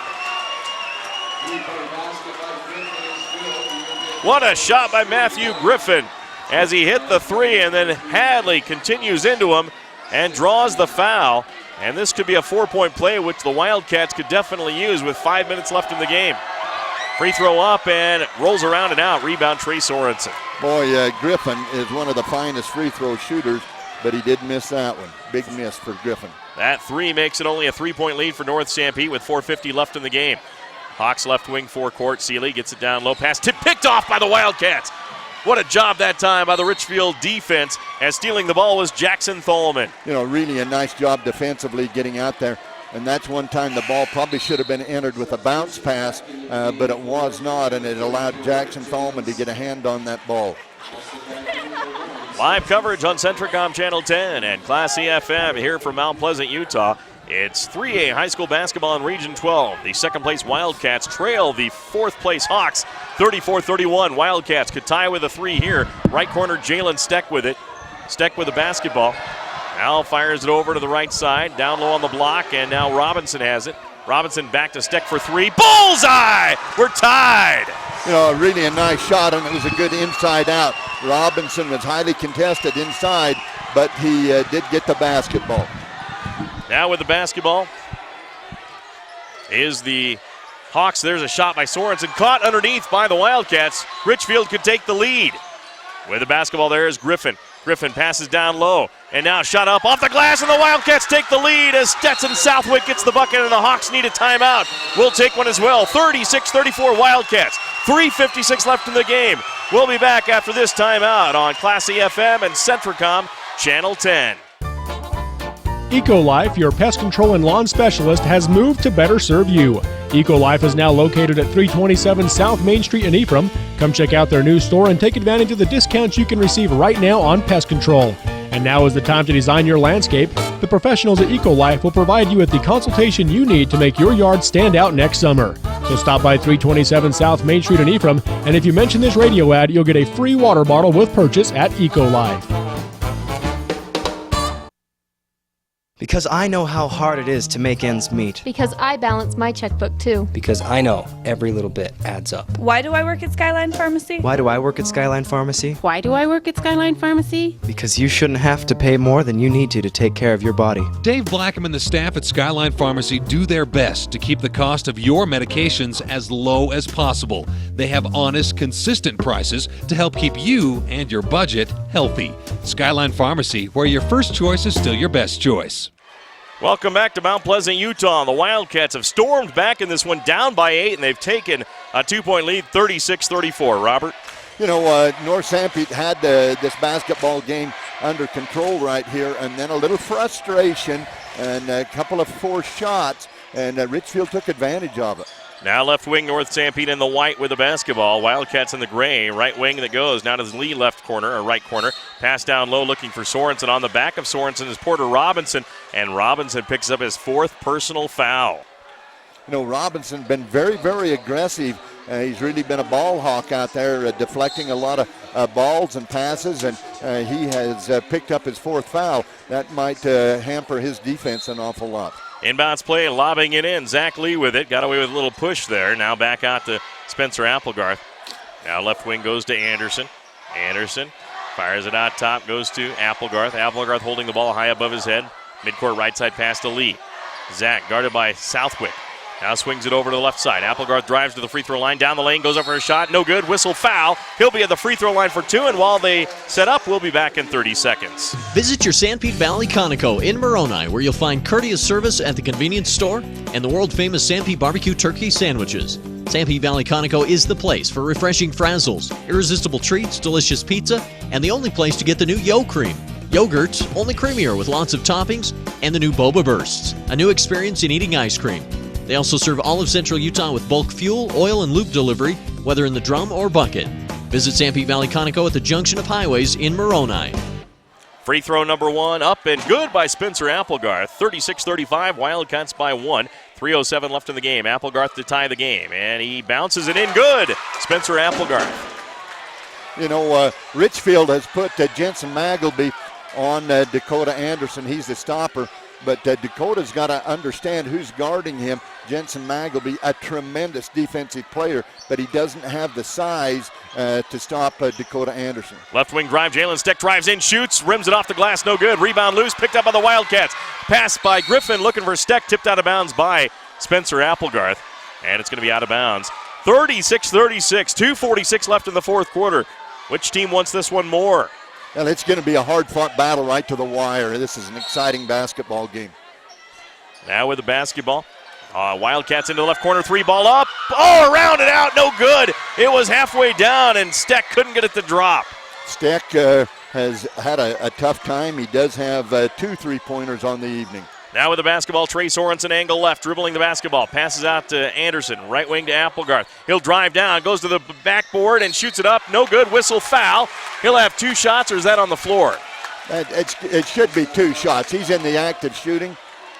Speaker 1: What a shot by Matthew Griffin as he hit the three, and then Hadley continues into him and draws the foul. And this could be a 4-point play, which the Wildcats could definitely use with 5 minutes left in the game. Free throw up and rolls around and out. Rebound, Trey Sorensen.
Speaker 2: Boy, Griffin is one of the finest free throw shooters, but he did miss that one. Big miss for Griffin.
Speaker 1: That three makes it only a 3-point lead for North Sanpete with 4:50 left in the game. Hawks left wing forecourt. Seeley gets it down low. Pass picked off by the Wildcats. What a job that time by the Richfield defense, as stealing the ball was Jackson Tholman.
Speaker 2: Really a nice job defensively getting out there. And that's one time the ball probably should have been entered with a bounce pass, but it was not, and it allowed Jackson Tholman to get a hand on that ball.
Speaker 1: Live coverage on Centricom Channel 10 and Class E FM here from Mount Pleasant, Utah. It's 3A high school basketball in Region 12. The second-place Wildcats trail the fourth-place Hawks 34-31. Wildcats could tie with a three here. Right corner, Jalen Steck with it. Steck with the basketball. Now fires it over to the right side. Down low on the block, and now Robinson has it. Robinson back to Steck for three. Bullseye! We're tied!
Speaker 2: Really a nice shot, and it was a good inside out. Robinson was highly contested inside, but he did get the basketball.
Speaker 1: Now with the basketball is the Hawks. There's a shot by Sorensen, caught underneath by the Wildcats. Richfield could take the lead. With the basketball there is Griffin. Griffin passes down low, and now shot up off the glass, and the Wildcats take the lead as Stetson Southwick gets the bucket, and the Hawks need a timeout. We'll take one as well. 36-34 Wildcats. 3:56 left in the game. We'll be back after this timeout on Class E FM and Centricom Channel 10.
Speaker 15: EcoLife, your pest control and lawn specialist, has moved to better serve you. EcoLife is now located at 327 South Main Street in Ephraim. Come check out their new store and take advantage of the discounts you can receive right now on pest control. And now is the time to design your landscape. The professionals at EcoLife will provide you with the consultation you need to make your yard stand out next summer. So stop by 327 South Main Street in Ephraim, and if you mention this radio ad, you'll get a free water bottle with purchase at EcoLife.
Speaker 5: Because I know how hard it is to make ends meet.
Speaker 19: Because I balance my checkbook too.
Speaker 5: Because I know every little bit adds up.
Speaker 7: Why do I work at Skyline Pharmacy?
Speaker 5: Why do I work at Skyline Pharmacy?
Speaker 8: Why do I work at Skyline Pharmacy?
Speaker 5: Because you shouldn't have to pay more than you need to take care of your body.
Speaker 9: Dave Blackham and the staff at Skyline Pharmacy do their best to keep the cost of your medications as low as possible. They have honest, consistent prices to help keep you and your budget healthy. Skyline Pharmacy, where your first choice is still your best choice.
Speaker 1: Welcome back to Mount Pleasant, Utah. The Wildcats have stormed back in this one, down by 8, and they've taken a 2-point lead, 36-34. Robert?
Speaker 2: North Sanpete had this basketball game under control right here, and then a little frustration and a couple of forced shots, and Richfield took advantage of it.
Speaker 1: Now left wing, North Sanpete in the white with the basketball. Wildcats in the gray. Right wing that goes. Now to the Lee left corner, or right corner. Pass down low looking for Sorensen. On the back of Sorensen is Porter Robinson, and Robinson picks up his 4th personal foul.
Speaker 2: Robinson been very, very aggressive. He's really been a ball hawk out there, deflecting a lot of balls and passes, and he has picked up his 4th foul. That might hamper his defense an awful lot.
Speaker 1: Inbounds play, lobbing it in. Zach Lee with it. Got away with a little push there. Now back out to Spencer Applegarth. Now left wing goes to Anderson. Anderson fires it out top, goes to Applegarth. Applegarth holding the ball high above his head. Midcourt right side pass to Lee. Zach guarded by Southwick. Now swings it over to the left side. Applegarth drives to the free throw line. Down the lane, goes up for a shot. No good. Whistle foul. He'll be at the free throw line for 2, and while they set up, we'll be back in 30 seconds.
Speaker 10: Visit your Sanpete Valley Conoco in Moroni, where you'll find courteous service at the convenience store and the world-famous Sanpete barbecue turkey sandwiches. Sanpete Valley Conoco is the place for refreshing frazzles, irresistible treats, delicious pizza, and the only place to get the new Yo Cream. Yogurt's only creamier with lots of toppings, and the new Boba Bursts, a new experience in eating ice cream. They also serve all of Central Utah with bulk fuel, oil, and lube delivery, whether in the drum or bucket. Visit Sanpete Valley Conoco at the junction of highways in Moroni.
Speaker 1: Free throw number 1 up and good by Spencer Applegarth. 36-35, Wildcats by 1. 3:07 left in the game. Applegarth to tie the game, and he bounces it in good. Spencer Applegarth.
Speaker 2: Richfield has put Jensen Magleby on Dakota Anderson. He's the stopper. But Dakota's got to understand who's guarding him. Jensen Magleby, a tremendous defensive player, but he doesn't have the size to stop Dakota Anderson.
Speaker 1: Left wing drive, Jalen Steck drives in, shoots, rims it off the glass, no good. Rebound loose, picked up by the Wildcats. Pass by Griffin, looking for Steck, tipped out of bounds by Spencer Applegarth. And it's going to be out of bounds. 36-36, 2:46 left in the fourth quarter. Which team wants this one more?
Speaker 2: Well, it's going to be a hard-fought battle right to the wire. This is an exciting basketball game.
Speaker 1: Now with the basketball. Wildcats into the left corner, three ball up. Oh, around and out, no good. It was halfway down, and Steck couldn't get it to drop.
Speaker 2: Steck has had a tough time. He does have 2 3-pointers on the evening.
Speaker 1: Now with the basketball, Trey Sorensen, angle left, dribbling the basketball. Passes out to Anderson, right wing to Applegarth. He'll drive down, goes to the backboard, and shoots it up. No good, whistle, foul. He'll have 2 shots, or is that on the floor?
Speaker 2: It should be 2 shots. He's in the act of shooting,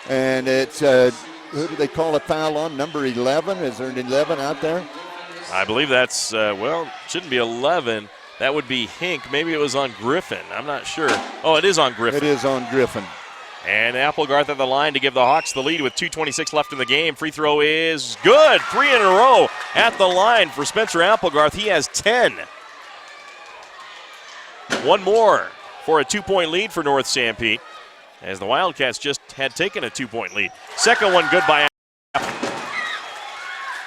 Speaker 2: and it's, who do they call a foul on? Number 11? Is there an 11 out there?
Speaker 1: I believe that's, shouldn't be 11. That would be Hink. Maybe it was on Griffin. I'm not sure. Oh, it is on Griffin.
Speaker 2: It is on Griffin.
Speaker 1: And Applegarth at the line to give the Hawks the lead with 2:26 left in the game. Free throw is good. 3 in a row at the line for Spencer Applegarth. He has 10. One more for a 2-point lead for North Sanpete, as the Wildcats just had taken a 2-point lead. Second one good by Applegarth.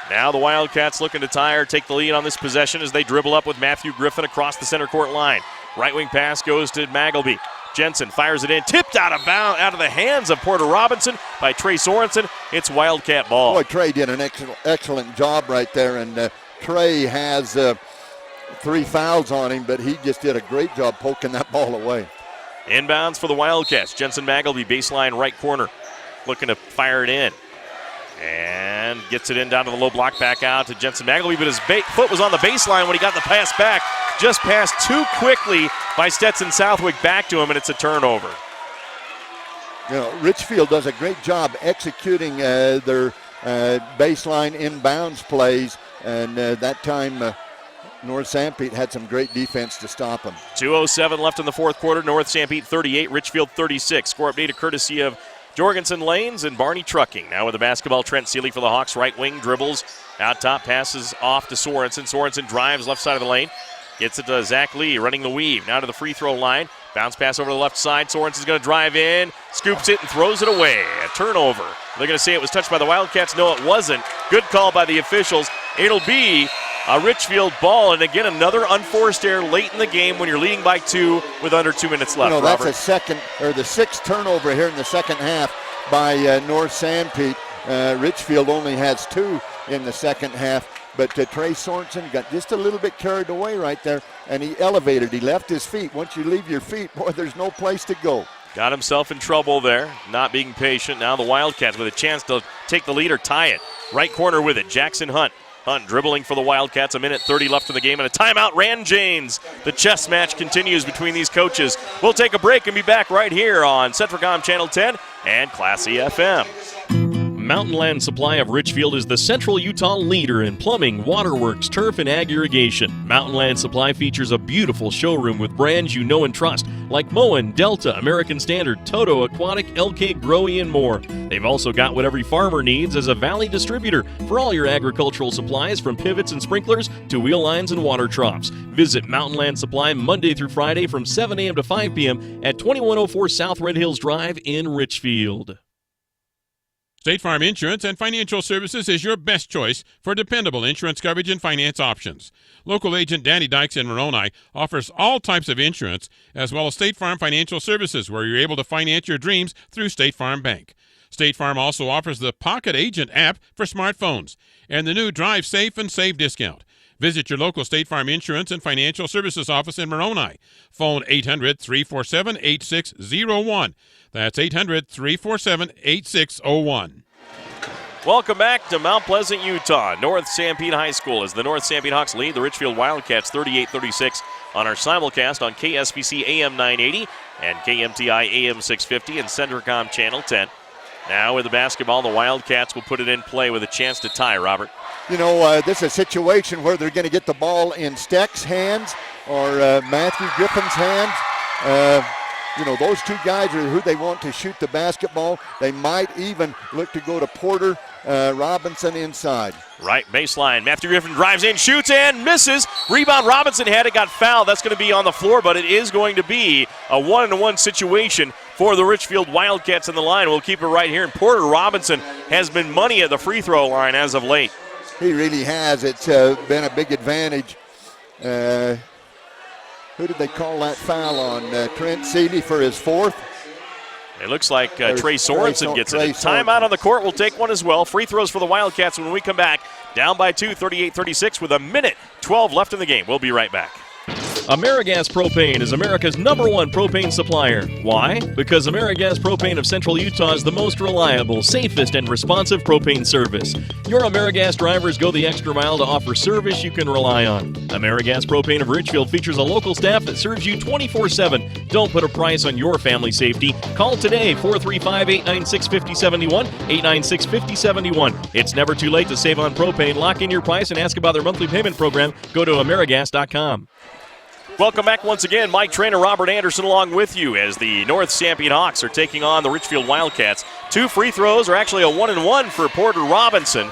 Speaker 1: Now the Wildcats looking to tie or take the lead on this possession as they dribble up with Matthew Griffin across the center court line. Right wing pass goes to Magleby. Jensen fires it in, tipped out of the hands of Porter Robinson by Trey Sorensen. It's Wildcat ball.
Speaker 2: Boy, Trey did an excellent job right there, and Trey has 3 fouls on him, but he just did a great job poking that ball away.
Speaker 1: Inbounds for the Wildcats. Jensen Magleby, baseline right corner, looking to fire it in. And gets it in down to the low block, back out to Jensen Magleby, but his foot was on the baseline when he got the pass back. Just passed too quickly by Stetson Southwick back to him, and it's a turnover.
Speaker 2: You know, Richfield does a great job executing their baseline inbounds plays, and that time North Sanpete had some great defense to stop them.
Speaker 1: 2:07 left in the fourth quarter. North Sanpete 38, Richfield 36. Score update courtesy of Jorgensen Lanes and Barney Trucking. Now with the basketball, Trent Seeley for the Hawks. Right wing, dribbles, out top, passes off to Sorensen. Sorensen drives left side of the lane. Gets it to Zach Lee, running the weave. Now to the free throw line. Bounce pass over to the left side. Sorensen's going to drive in, scoops it, and throws it away. A turnover. They're going to say it was touched by the Wildcats. No, it wasn't. Good call by the officials. It'll be a Richfield ball, and again, another unforced error late in the game when you're leading by 2 with under 2 minutes left.
Speaker 2: You know, that's
Speaker 1: Robert.
Speaker 2: the 6th turnover here in the second half by North Sanpete. Richfield only has 2 in the second half. But Trey Sorensen got just a little bit carried away right there, and he elevated. He left his feet. Once you leave your feet, boy, there's no place to go.
Speaker 1: Got himself in trouble there, not being patient. Now the Wildcats with a chance to take the lead or tie it. Right corner with it, Jackson Hunt. Hunt dribbling for the Wildcats, 1:30 left in the game, and a timeout. Rand Janes. The chess match continues between these coaches. We'll take a break and be back right here on Centricom Channel 10 and Classy FM.
Speaker 11: Mountain Land Supply of Richfield is the Central Utah leader in plumbing, waterworks, turf, and ag irrigation. Mountain Land Supply features a beautiful showroom with brands you know and trust, like Moen, Delta, American Standard, Toto, Aquatic, LK, Growy, and more. They've also got what every farmer needs as a Valley distributor for all your agricultural supplies, from pivots and sprinklers to wheel lines and water troughs. Visit Mountain Land Supply Monday through Friday from 7 a.m. to 5 p.m. at 2104 South Red Hills Drive in Richfield.
Speaker 12: State Farm Insurance and Financial Services is your best choice for dependable insurance coverage and finance options. Local agent Danny Dykes in Moroni offers all types of insurance, as well as State Farm Financial Services, where you're able to finance your dreams through State Farm Bank. State Farm also offers the Pocket Agent app for smartphones and the new Drive Safe and Save discount. Visit your local State Farm Insurance and Financial Services office in Moroni. Phone 800-347-8601. That's 800-347-8601.
Speaker 1: Welcome back to Mount Pleasant, Utah. North Sanpete High School as the North Sanpete Hawks lead the Richfield Wildcats 38-36 on our simulcast on KSBC AM 980 and KMTI AM 650 and Centricom Channel 10. Now with the basketball, the Wildcats will put it in play with a chance to tie, Robert.
Speaker 2: You know, this is a situation where they're going to get the ball in Steck's hands or Matthew Griffin's hands. those two guys are who they want to shoot the basketball. They might even look to go to Porter Robinson inside.
Speaker 1: Right baseline. Matthew Griffin drives in, shoots, and misses. Rebound. Robinson had it, got fouled. That's going to be on the floor, but it is going to be a 1-on-1 situation for the Richfield Wildcats in the line. We'll keep it right here. And Porter Robinson has been money at the free throw line as of late.
Speaker 2: He really has. It's been a big advantage. Who did they call that foul on? Trent Seeley for his fourth.
Speaker 1: It looks like Trey Sorensen gets it. Timeout on the court. We'll take one as well. Free throws for the Wildcats when we come back. Down by 2, 38-36 with 1:12 left in the game. We'll be right back.
Speaker 11: AmeriGas Propane is America's #1 propane supplier. Why? Because AmeriGas Propane of Central Utah is the most reliable, safest, and responsive propane service. Your AmeriGas drivers go the extra mile to offer service you can rely on. AmeriGas Propane of Richfield features a local staff that serves you 24/7. Don't put a price on your family safety. Call today, 435-896-5071, 896-5071. It's never too late to save on propane. Lock in your price and ask about their monthly payment program. Go to AmeriGas.com.
Speaker 1: Welcome back once again. Mike Trainer, Robert Anderson along with you as the North Sanpete Hawks are taking on the Richfield Wildcats. 2 free throws are actually a 1-and-1 for Porter Robinson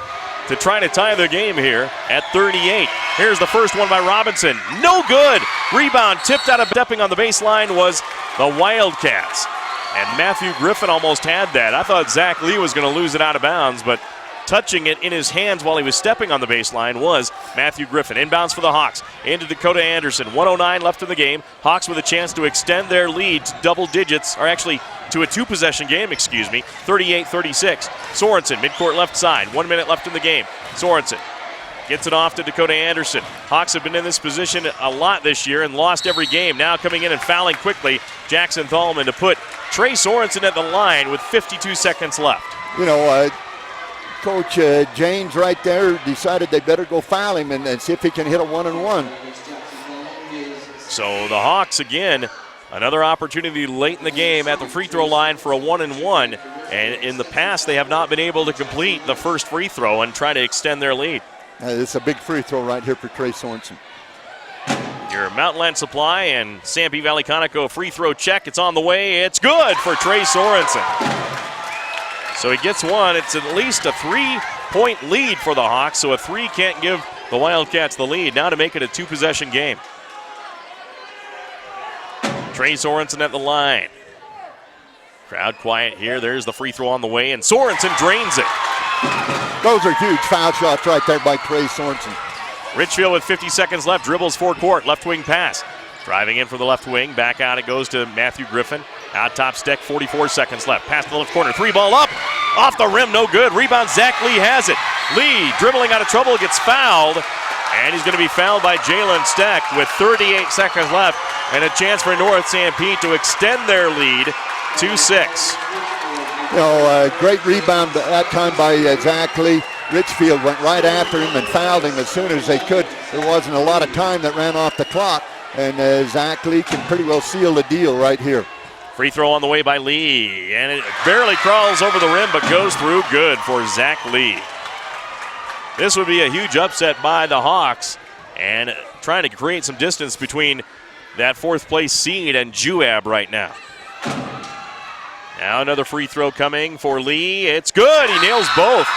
Speaker 1: to try to tie the game here at 38. Here's the first one by Robinson. No good. Rebound tipped out of stepping on the baseline was the Wildcats. And Matthew Griffin almost had that. I thought Zach Lee was going to lose it out of bounds, but touching it in his hands while he was stepping on the baseline was Matthew Griffin. Inbounds for the Hawks into Dakota Anderson. 1:09 left in the game. Hawks with a chance to extend their lead to double digits, or actually to a 2-possession game, 38-36. Sorensen, midcourt left side. 1 minute left in the game. Sorensen gets it off to Dakota Anderson. Hawks have been in this position a lot this year and lost every game. Now coming in and fouling quickly, Jackson Thalman to put Trey Sorensen at the line with 52 seconds left.
Speaker 2: Coach James right there decided they better go foul him and see if he can hit a 1-and-1.
Speaker 1: So the Hawks again, another opportunity late in the game at the free throw line for a 1-and-1. And in the past, they have not been able to complete the first free throw and try to extend their lead.
Speaker 2: It's a big free throw right here for Trey Sorensen.
Speaker 1: Your Mountainland Supply and Sanpete Valley Conoco free throw check. It's on the way. It's good for Trey Sorensen. So he gets one. It's at least a 3-point lead for the Hawks, so a 3 can't give the Wildcats the lead. Now to make it a 2-possession game. Trey Sorensen at the line. Crowd quiet here. There's the free throw on the way, and Sorensen drains it.
Speaker 2: Those are huge foul shots right there by Trey Sorensen.
Speaker 1: Richfield with 50 seconds left, dribbles forecourt, left wing pass. Driving in for the left wing, back out it goes to Matthew Griffin. Out top stick, 44 seconds left. Pass to the left corner, 3-ball up. Off the rim, no good. Rebound, Zach Lee has it. Lee dribbling out of trouble, gets fouled. And he's going to be fouled by Jalen Steck with 38 seconds left. And a chance for North Sanpete to extend their lead to 6.
Speaker 2: Great rebound that time by Zach Lee. Richfield went right after him and fouled him as soon as they could. There wasn't a lot of time that ran off the clock. And Zach Lee can pretty well seal the deal right here.
Speaker 1: Free throw on the way by Lee, and it barely crawls over the rim, but goes through. Good for Zach Lee. This would be a huge upset by the Hawks, and trying to create some distance between that 4th place seed and Juab right now. Now another free throw coming for Lee. It's good. He nails both.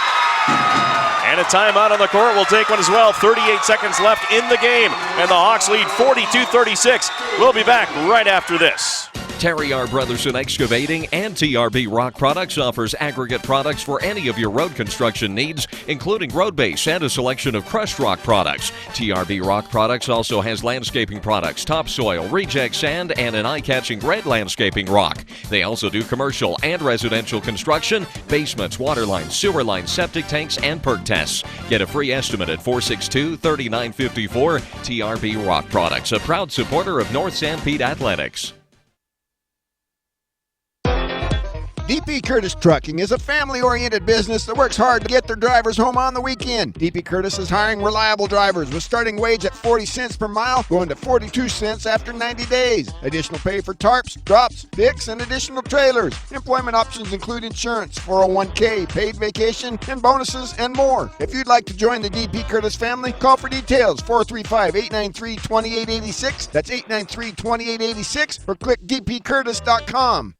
Speaker 1: And a timeout on the court. We'll take one as well. 38 seconds left in the game, and the Hawks lead 42-36. We'll be back right after this.
Speaker 21: Terry R. Brotherson Excavating and TRB Rock Products offers aggregate products for any of your road construction needs, including road base and a selection of crushed rock products. TRB Rock Products also has landscaping products, topsoil, reject sand, and an eye-catching red landscaping rock. They also do commercial and residential construction, basements, water lines, sewer lines, septic tanks, and perk tests. Get a free estimate at 462-3954. TRB Rock Products, a proud supporter of North Sanpete Athletics.
Speaker 13: DP Curtis Trucking is a family-oriented business that works hard to get their drivers home on the weekend. DP Curtis is hiring reliable drivers with starting wage at 40 cents per mile, going to 42 cents after 90 days. Additional pay for tarps, drops, picks, and additional trailers. Employment options include insurance, 401k, paid vacation, and bonuses, and more. If you'd like to join the DP Curtis family, call for details, 435-893-2886. That's 893-2886, or click dpcurtis.com.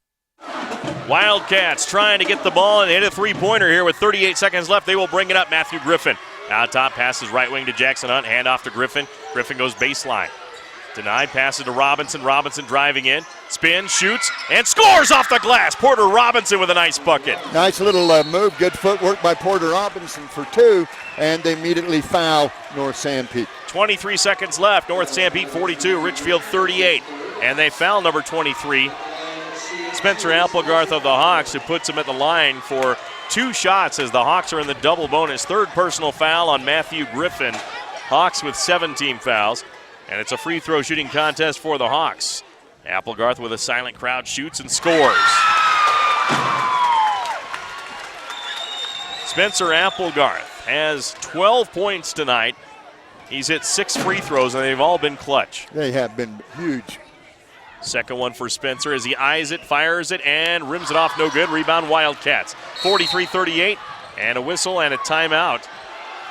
Speaker 1: Wildcats trying to get the ball and hit a three-pointer here with 38 seconds left. They will bring it up. Matthew Griffin out top, passes right wing to Jackson Hunt, hand off to Griffin. Griffin goes baseline. Denied, passes to Robinson. Robinson driving in, spins, shoots, and scores off the glass. Porter Robinson with a nice bucket.
Speaker 2: Nice little move, good footwork by Porter Robinson for two, and they immediately foul North Sanpete.
Speaker 1: 23 seconds left. North Sanpete 42, Richfield 38. And they foul number 23, Spencer Applegarth of the Hawks, who puts him at the line for two shots as the Hawks are in the double bonus. Third personal foul on Matthew Griffin. Hawks with 17 fouls. And it's a free throw shooting contest for the Hawks. Applegarth with a silent crowd shoots and scores. Spencer Applegarth has 12 points tonight. He's hit 6 free throws, and they've all been clutch.
Speaker 2: They have been huge.
Speaker 1: Second one for Spencer as he eyes it, fires it, and rims it off, no good. Rebound Wildcats. 43-38, and a whistle and a timeout.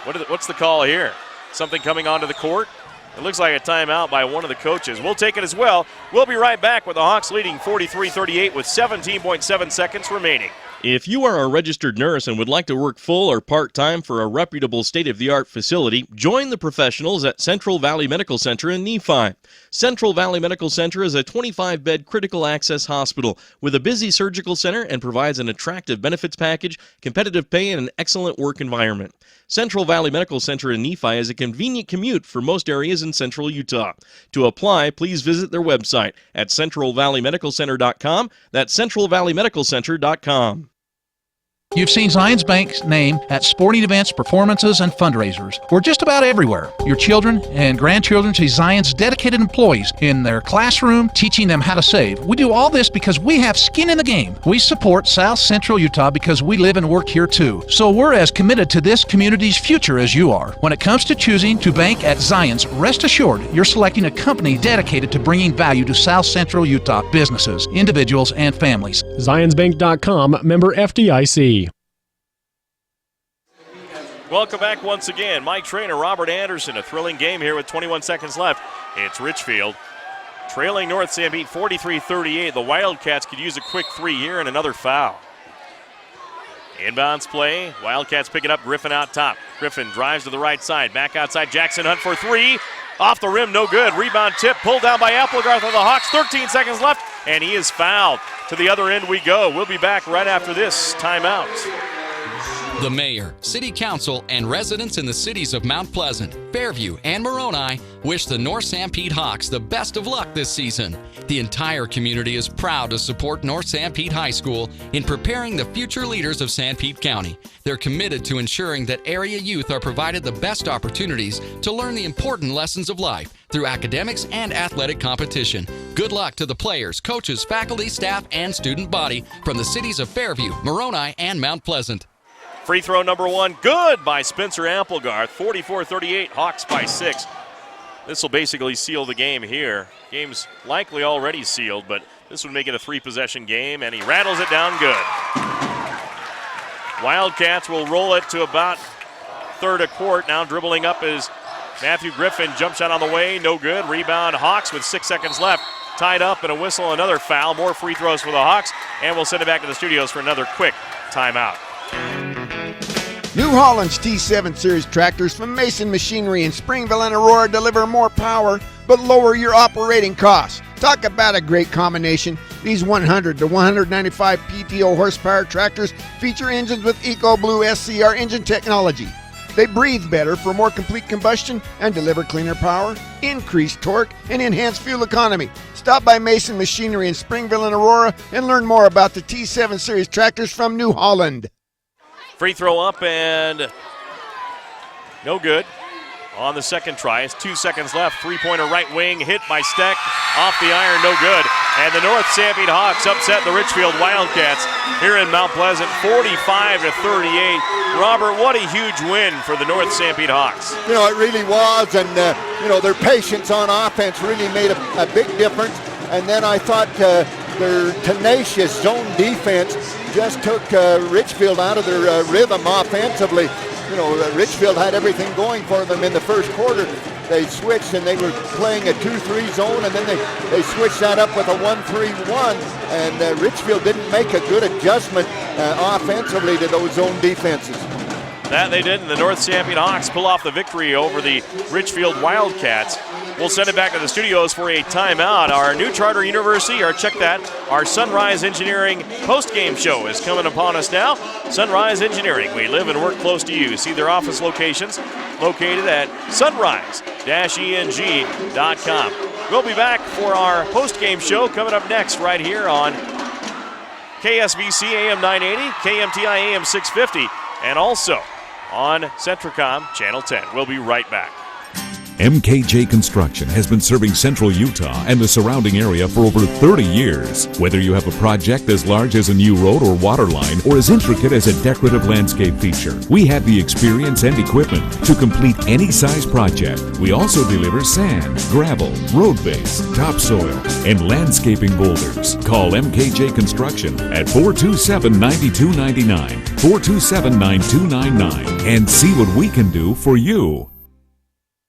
Speaker 1: What's the call here? Something coming onto the court? It looks like a timeout by one of the coaches. We'll take it as well. We'll be right back with the Hawks leading 43-38 with 17.7 seconds remaining.
Speaker 11: If you are a registered nurse and would like to work full or part-time for a reputable state-of-the-art facility, join the professionals at Central Valley Medical Center in Nephi. Central Valley Medical Center is a 25-bed critical access hospital with a busy surgical center and provides an attractive benefits package, competitive pay, and an excellent work environment. Central Valley Medical Center in Nephi is a convenient commute for most areas in central Utah. To apply, please visit their website at centralvalleymedicalcenter.com. That's centralvalleymedicalcenter.com.
Speaker 14: You've seen Zions Bank's name at sporting events, performances, and fundraisers. We're just about everywhere. Your children and grandchildren see Zions' dedicated employees in their classroom, teaching them how to save. We do all this because we have skin in the game. We support South Central Utah because we live and work here too. So we're as committed to this community's future as you are. When it comes to choosing to bank at Zions, rest assured you're selecting a company dedicated to bringing value to South Central Utah businesses, individuals, and families.
Speaker 15: ZionsBank.com, member FDIC.
Speaker 1: Welcome back once again. My trainer, Robert Anderson. A thrilling game here with 21 seconds left. It's Richfield trailing North Sanpete 43-38. The Wildcats could use a quick three here and another foul. Inbounds play. Wildcats pick it up. Griffin out top. Griffin drives to the right side. Back outside. Jackson Hunt for three. Off the rim, no good. Rebound tip. Pulled down by Applegarth of the Hawks. 13 seconds left, and he is fouled. To the other end we go. We'll be back right after this timeout.
Speaker 4: The mayor, city council, and residents in the cities of Mount Pleasant, Fairview, and Moroni wish the North Sanpete Hawks the best of luck this season. The entire community is proud to support North Sanpete High School in preparing the future leaders of Sanpete County. They're committed to ensuring that area youth are provided the best opportunities to learn the important lessons of life through academics and athletic competition. Good luck to the players, coaches, faculty, staff, and student body from the cities of Fairview, Moroni, and Mount Pleasant.
Speaker 1: Free throw number one, good by Spencer Applegarth. 44-38, Hawks by 6. This will basically seal the game here. Game's likely already sealed, but this would make it a 3-possession game, and he rattles it down good. Wildcats will roll it to about third of court. Now dribbling up is Matthew Griffin. Jump shot on the way, no good. Rebound Hawks with 6 seconds left. Tied up and a whistle, another foul. More free throws for the Hawks, and we'll send it back to the studios for another quick timeout.
Speaker 13: New Holland's T7 Series tractors from Mason Machinery in Springville and Aurora deliver more power but lower your operating costs. Talk about a great combination. These 100 to 195 PTO horsepower tractors feature engines with EcoBlue SCR engine technology. They breathe better for more complete combustion and deliver cleaner power, increased torque, and enhanced fuel economy. Stop by Mason Machinery in Springville and Aurora and learn more about the T7 Series tractors from New Holland.
Speaker 1: Free throw up and no good. on the second try. It's 2 seconds left. Three-pointer right wing, hit by Steck. Off the iron, no good. And the North Sanpete Hawks upset the Richfield Wildcats here in Mount Pleasant, 45-38. Robert, what a huge win for the North Sanpete Hawks.
Speaker 2: You know, it really was, and their patience on offense really made a big difference. And then I thought their tenacious zone defense just took Richfield out of their rhythm offensively. You know, Richfield had everything going for them in the first quarter. They switched and they were playing a 2-3 zone, and then they switched that up with a 1-3-1, and Richfield didn't make a good adjustment offensively to those zone defenses.
Speaker 1: That they did, and the North Sanpete Hawks pull off the victory over the Richfield Wildcats. We'll send it back to the studios for a timeout. Our new charter university, our Sunrise Engineering post-game show is coming upon us now. Sunrise Engineering, we live and work close to you. See their office locations located at sunrise-eng.com. We'll be back for our post-game show coming up next right here on KSBC AM 980, KMTI AM 650, and also on Centricom Channel 10. We'll be right back.
Speaker 16: MKJ Construction has been serving Central Utah and the surrounding area for over 30 years. Whether you have a project as large as a new road or water line or as intricate as a decorative landscape feature, we have the experience and equipment to complete any size project. We also deliver sand, gravel, road base, topsoil, and landscaping boulders. Call MKJ Construction at 427-9299, 427-9299, and see what we can do for you.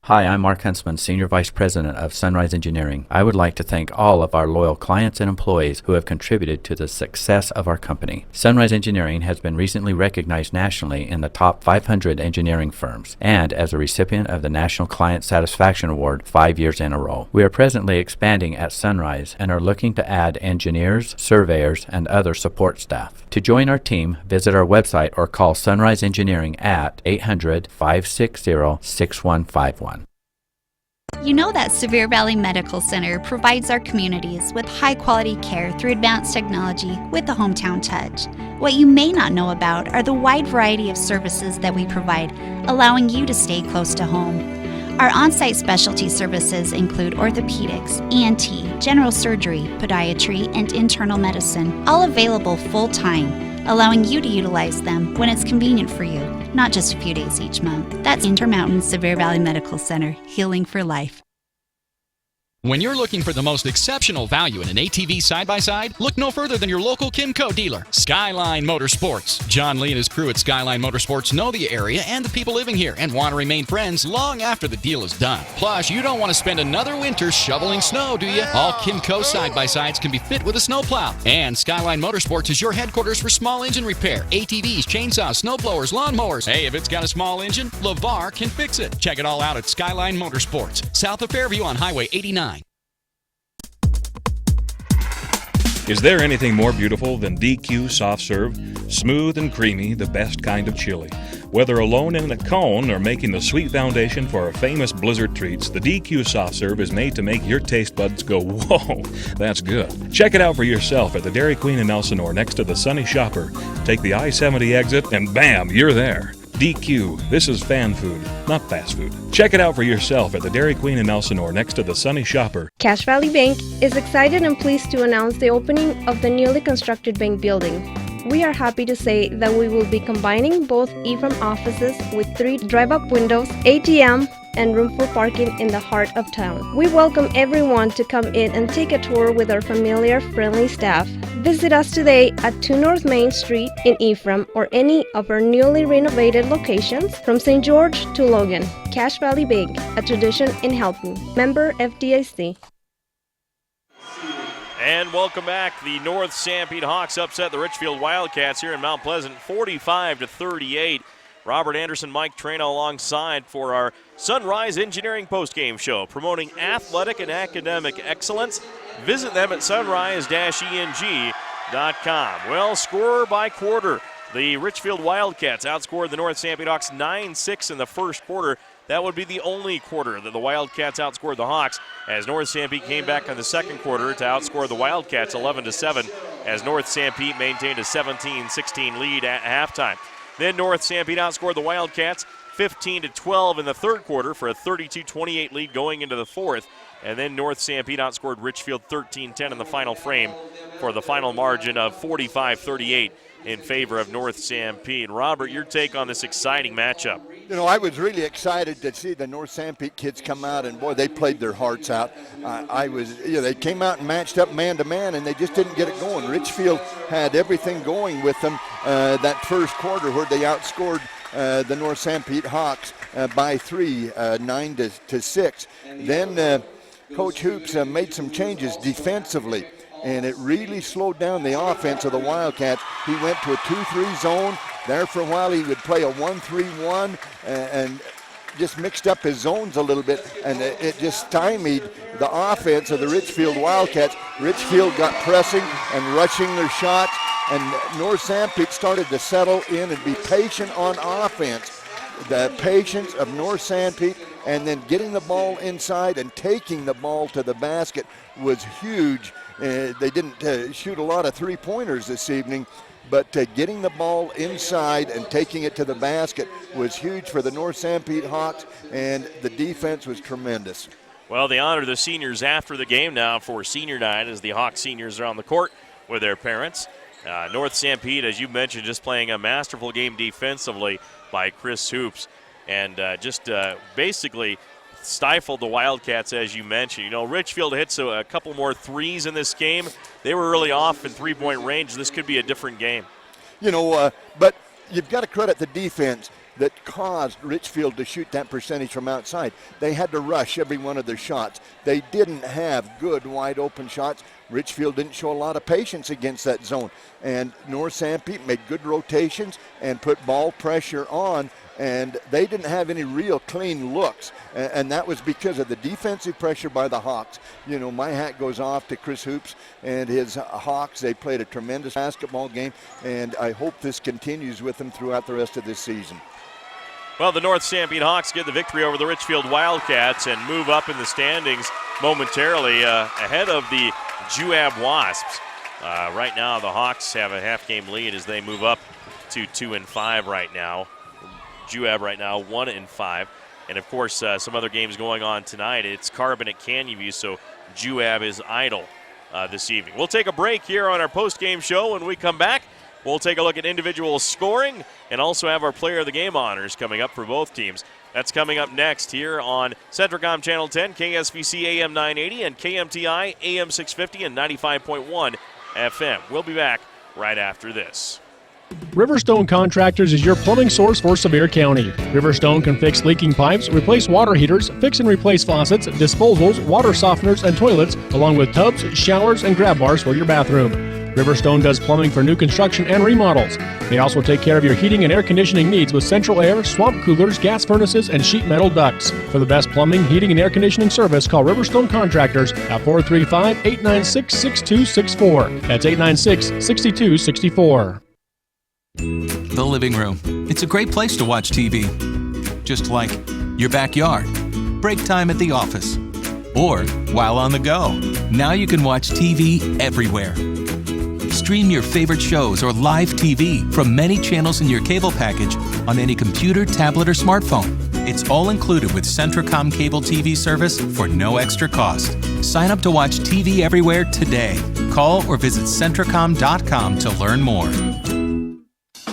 Speaker 6: Hi, I'm Mark Huntsman, Senior Vice President of Sunrise Engineering. I would like to thank all of our loyal clients and employees who have contributed to the success of our company. Sunrise Engineering has been recently recognized nationally in the top 500 engineering firms and as a recipient of the National Client Satisfaction Award 5 years in a row. We are presently expanding at Sunrise and are looking to add engineers, surveyors, and other support staff. To join our team, visit our website or call Sunrise Engineering at 800-560-6151.
Speaker 17: You know that Sevier Valley Medical Center provides our communities with high-quality care through advanced technology with a hometown touch. What you may not know about are the wide variety of services that we provide, allowing you to stay close to home. Our on-site specialty services include orthopedics, ENT, general surgery, podiatry, and internal medicine, all available full-time, allowing you to utilize them when it's convenient for you, not just a few days each month. That's Intermountain Sevier Valley Medical Center, healing for life.
Speaker 4: When you're looking for the most exceptional value in an ATV side-by-side, look no further than your local Kimco dealer, Skyline Motorsports. John Lee and his crew at Skyline Motorsports know the area and the people living here and want to remain friends long after the deal is done. Plus, you don't want to spend another winter shoveling snow, do you? All Kimco side-by-sides can be fit with a snowplow. And Skyline Motorsports is your headquarters for small engine repair, ATVs, chainsaws, snowblowers, lawnmowers. Hey, if it's got a small engine, LeVar can fix it. Check it all out at Skyline Motorsports, south of Fairview on Highway 89.
Speaker 18: Is there anything more beautiful than DQ soft serve? Smooth and creamy, the best kind of chili. Whether alone in a cone or making the sweet foundation for our famous blizzard treats, the DQ soft serve is made to make your taste buds go, whoa, that's good. Check it out for yourself at the Dairy Queen in Elsinore next to the Sunny Shopper. Take the I-70 exit and bam, you're there. DQ, this is fan food, not fast food. Check it out for yourself at the Dairy Queen in Elsinore next to the Sunny Shopper.
Speaker 19: Cache Valley Bank is excited and pleased to announce the opening of the newly constructed bank building. We are happy to say that we will be combining both Ephraim offices with 3 drive-up windows, ATM, and room for parking in the heart of town. We welcome everyone to come in and take a tour with our familiar, friendly staff. Visit us today at 2 North Main Street in Ephraim or any of our newly renovated locations from St. George to Logan. Cache Valley Bank, a tradition in helping. Member FDIC.
Speaker 1: And welcome back. The North Sanpete Hawks upset the Richfield Wildcats here in Mount Pleasant, 45-38. Robert Anderson, Mike Traina alongside for our Sunrise Engineering postgame show, promoting athletic and academic excellence. Visit them at sunrise-eng.com. Well, score by quarter. The Richfield Wildcats outscored the North Sanpete Hawks 9-6 in the first quarter. That would be the only quarter that the Wildcats outscored the Hawks, as North Sanpete came back in the second quarter to outscore the Wildcats 11-7, as North Sanpete maintained a 17-16 lead at halftime. Then North Sanpete outscored the Wildcats 15-12 in the third quarter for a 32-28 lead going into the fourth. And then North Sanpete outscored Richfield 13-10 in the final frame for the final margin of 45-38 in favor of North Sanpete. Robert, your take on this exciting matchup?
Speaker 2: You know, I was really excited to see the North Sanpete kids come out, and boy, they played their hearts out. They came out and matched up man-to-man, and they just didn't get it going. Richfield had everything going with them that first quarter where they outscored the North Sanpete Hawks by 3, 9-6. Then Coach Hoops made some changes defensively, and it really slowed down the offense of the Wildcats. He went to a 2-3 zone. There for a while he would play a 1-3-1 and just mixed up his zones a little bit, and it just stymied the offense of the Richfield Wildcats. Richfield got pressing and rushing their shots, and North Sanpete started to settle in and be patient on offense. The patience of North Sanpete and then getting the ball inside and taking the ball to the basket was huge. They didn't shoot a lot of three-pointers this evening, but getting the ball inside and taking it to the basket was huge for the North Sanpete Hawks, and the defense was tremendous.
Speaker 1: Well, they honor the seniors after the game now for senior night as the Hawks seniors are on the court with their parents. North Sanpete, as you mentioned, just playing a masterful game defensively by Chris Hoops, and basically stifled the Wildcats, as you mentioned. You know, Richfield hits a couple more threes in this game. They were really off in three-point range. This could be a different game.
Speaker 2: You know, but you've got to credit the defense that caused Richfield to shoot that percentage from outside. They had to rush every one of their shots. They didn't have good wide-open shots. Richfield didn't show a lot of patience against that zone. And North Sanpete made good rotations and put ball pressure on, and they didn't have any real clean looks. And that was because of the defensive pressure by the Hawks. You know, my hat goes off to Chris Hoops and his Hawks. They played a tremendous basketball game, and I hope this continues with them throughout the rest of this season.
Speaker 1: Well, the North Sanpete Hawks get the victory over the Richfield Wildcats and move up in the standings momentarily ahead of the Juab Wasps. Right now, the Hawks have a half-game lead as they move up to 2-5 right now. Juab right now 1-5. And, of course, some other games going on tonight. It's Carbon at Canyon View, so Juab is idle this evening. We'll take a break here on our post-game show. When we come back, we'll take a look at individual scoring and also have our Player of the Game honors coming up for both teams. That's coming up next here on Centricom Channel 10, KSVC AM 980, and KMTI AM 650 and 95.1 FM. We'll be back right after this.
Speaker 15: Riverstone Contractors is your plumbing source for Sevier County. Riverstone can fix leaking pipes, replace water heaters, fix and replace faucets, disposals, water softeners, and toilets, along with tubs, showers, and grab bars for your bathroom. Riverstone does plumbing for new construction and remodels. They also take care of your heating and air conditioning needs with central air, swamp coolers, gas furnaces, and sheet metal ducts. For the best plumbing, heating, and air conditioning service, call Riverstone Contractors at 435-896-6264. That's 896-6264.
Speaker 20: The living room. It's a great place to watch TV. Just like your backyard, break time at the office, or while on the go. Now you can watch TV everywhere. Stream your favorite shows or live TV from many channels in your cable package on any computer, tablet, or smartphone. It's all included with Centricom Cable TV service for no extra cost. Sign up to watch TV everywhere today. Call or visit Centricom.com to learn more.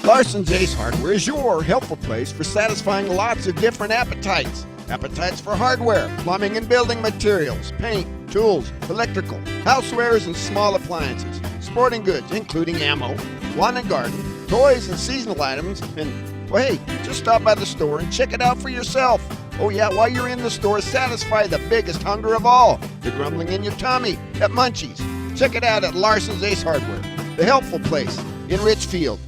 Speaker 13: Larson's Ace Hardware is your helpful place for satisfying lots of different appetites. Appetites for hardware, plumbing and building materials, paint, tools, electrical, housewares and small appliances, sporting goods including ammo, lawn and garden, toys and seasonal items, and, well, hey, just stop by the store and check it out for yourself. Oh yeah, while you're in the store, satisfy the biggest hunger of all, the grumbling in your tummy at Munchies. Check it out at Larson's Ace Hardware, the helpful place in Richfield.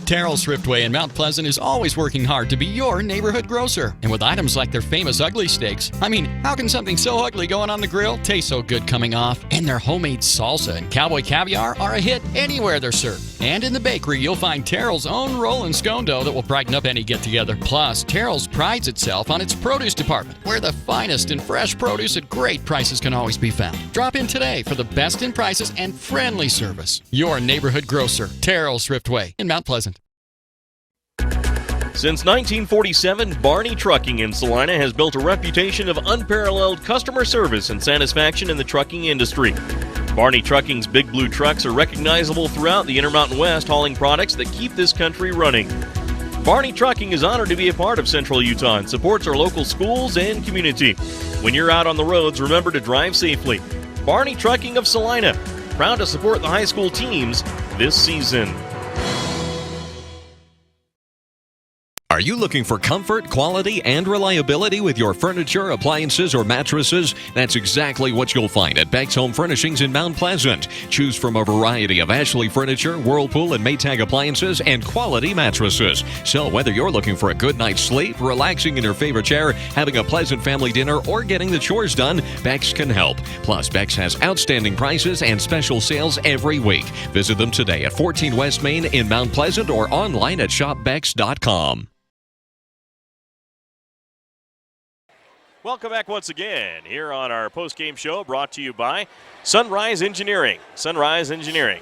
Speaker 4: Terrell's Thriftway in Mount Pleasant is always working hard to be your neighborhood grocer. And with items like their famous ugly steaks, I mean, how can something so ugly going on the grill taste so good coming off? And their homemade salsa and cowboy caviar are a hit anywhere they're served. And in the bakery, you'll find Terrell's own roll and scone dough that will brighten up any get-together. Plus, Terrell's prides itself on its produce department, where the finest and fresh produce at great prices can always be found. Drop in today for the best in prices and friendly service. Your neighborhood grocer, Terrell's Thriftway in Mount Pleasant.
Speaker 11: Since 1947, Barney Trucking in Salina has built a reputation of unparalleled customer service and satisfaction in the trucking industry. Barney Trucking's Big Blue trucks are recognizable throughout the Intermountain West, hauling products that keep this country running. Barney Trucking is honored to be a part of Central Utah and supports our local schools and community. When you're out on the roads, remember to drive safely. Barney Trucking of Salina, proud to support the high school teams this season.
Speaker 21: Are you looking for comfort, quality, and reliability with your furniture, appliances, or mattresses? That's exactly what you'll find at Beck's Home Furnishings in Mount Pleasant. Choose from a variety of Ashley furniture, Whirlpool, and Maytag appliances, and quality mattresses. So whether you're looking for a good night's sleep, relaxing in your favorite chair, having a pleasant family dinner, or getting the chores done, Beck's can help. Plus, Beck's has outstanding prices and special sales every week. Visit them today at 14 West Main in Mount Pleasant or online at shopbecks.com.
Speaker 1: Welcome back once again here on our post-game show brought to you by Sunrise Engineering. Sunrise Engineering.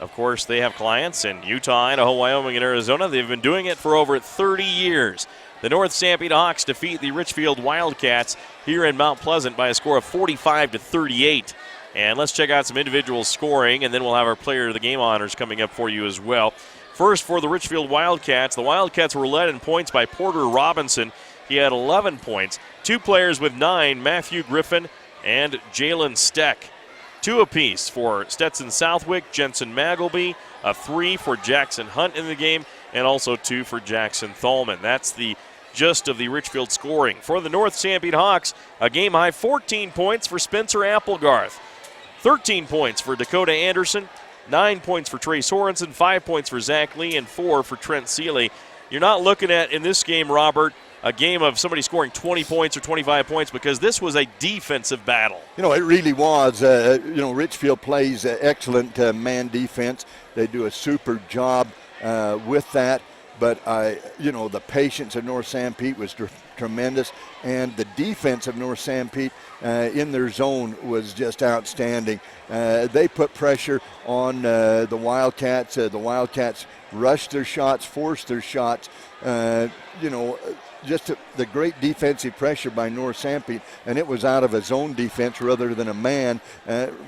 Speaker 1: Of course, they have clients in Utah, Idaho, Wyoming, and Arizona. They've been doing it for over 30 years. The North Sanpete Hawks defeat the Richfield Wildcats here in Mount Pleasant by a score of 45-38. And let's check out some individual scoring, and then we'll have our player of the game honors coming up for you as well. First, for the Richfield Wildcats, the Wildcats were led in points by Porter Robinson. He had 11 points. Two players with 9, Matthew Griffin and Jalen Steck. 2 apiece for Stetson Southwick, Jensen Magleby, a 3 for Jackson Hunt in the game, and also 2 for Jackson Thalman. That's the gist of the Richfield scoring. For the North Sanpete Hawks, a game-high 14 points for Spencer Applegarth, 13 points for Dakota Anderson, 9 points for Trey Sorensen, 5 points for Zach Lee, and 4 for Trent Seeley. You're not looking at, in this game, Robert, a game of somebody scoring 20 points or 25 points because this was a defensive battle.
Speaker 2: You know, it really was. Richfield plays excellent man defense. They do a super job with that. But, the patience of North Sanpete was tremendous. And the defense of North Sanpete in their zone was just outstanding. They put pressure on the Wildcats. The Wildcats rushed their shots, forced their shots. Just the great defensive pressure by North Sanpete, and it was out of a zone defense rather than a man.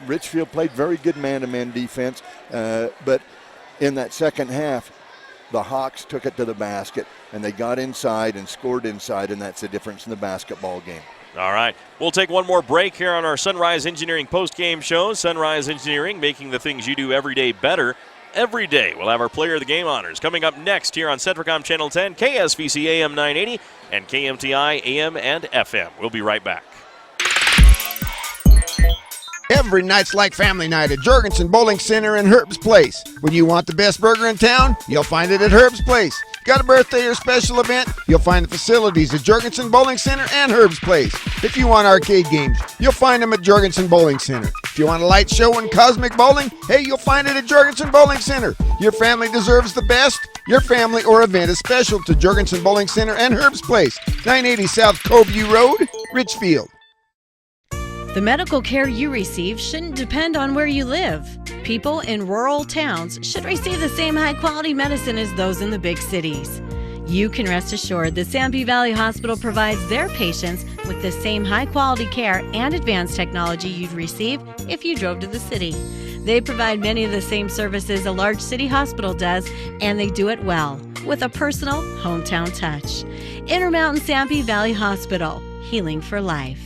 Speaker 2: Richfield played very good man-to-man defense, but in that second half, the Hawks took it to the basket, and they got inside and scored inside, and that's the difference in the basketball game.
Speaker 1: All right, we'll take one more break here on our Sunrise Engineering post-game show. Sunrise Engineering, making the things you do every day better. Every day we'll have our player of the game honors coming up next here on Centricom Channel 10, KSVC AM 980, and KMTI AM and FM. We'll be right back.
Speaker 13: Every night's like family night at Jorgensen Bowling Center and Herb's Place. When you want the best burger in town, you'll find it at Herb's Place. Got a birthday or special event? You'll find the facilities at Jorgensen Bowling Center and Herb's Place. If you want arcade games, you'll find them at Jorgensen Bowling Center. If you want a light show and cosmic bowling, hey, you'll find it at Jorgensen Bowling Center. Your family deserves the best. Your family or event is special to Jorgensen Bowling Center and Herb's Place, 980 South Coveview Road, Richfield.
Speaker 3: The medical care you receive shouldn't depend on where you live. People in rural towns should receive the same high-quality medicine as those in the big cities. You can rest assured the Sanpete Valley Hospital provides their patients with the same high-quality care and advanced technology you'd receive if you drove to the city. They provide many of the same services a large city hospital does, and they do it well, with a personal, hometown touch. Intermountain Sanpete Valley Hospital, healing for life.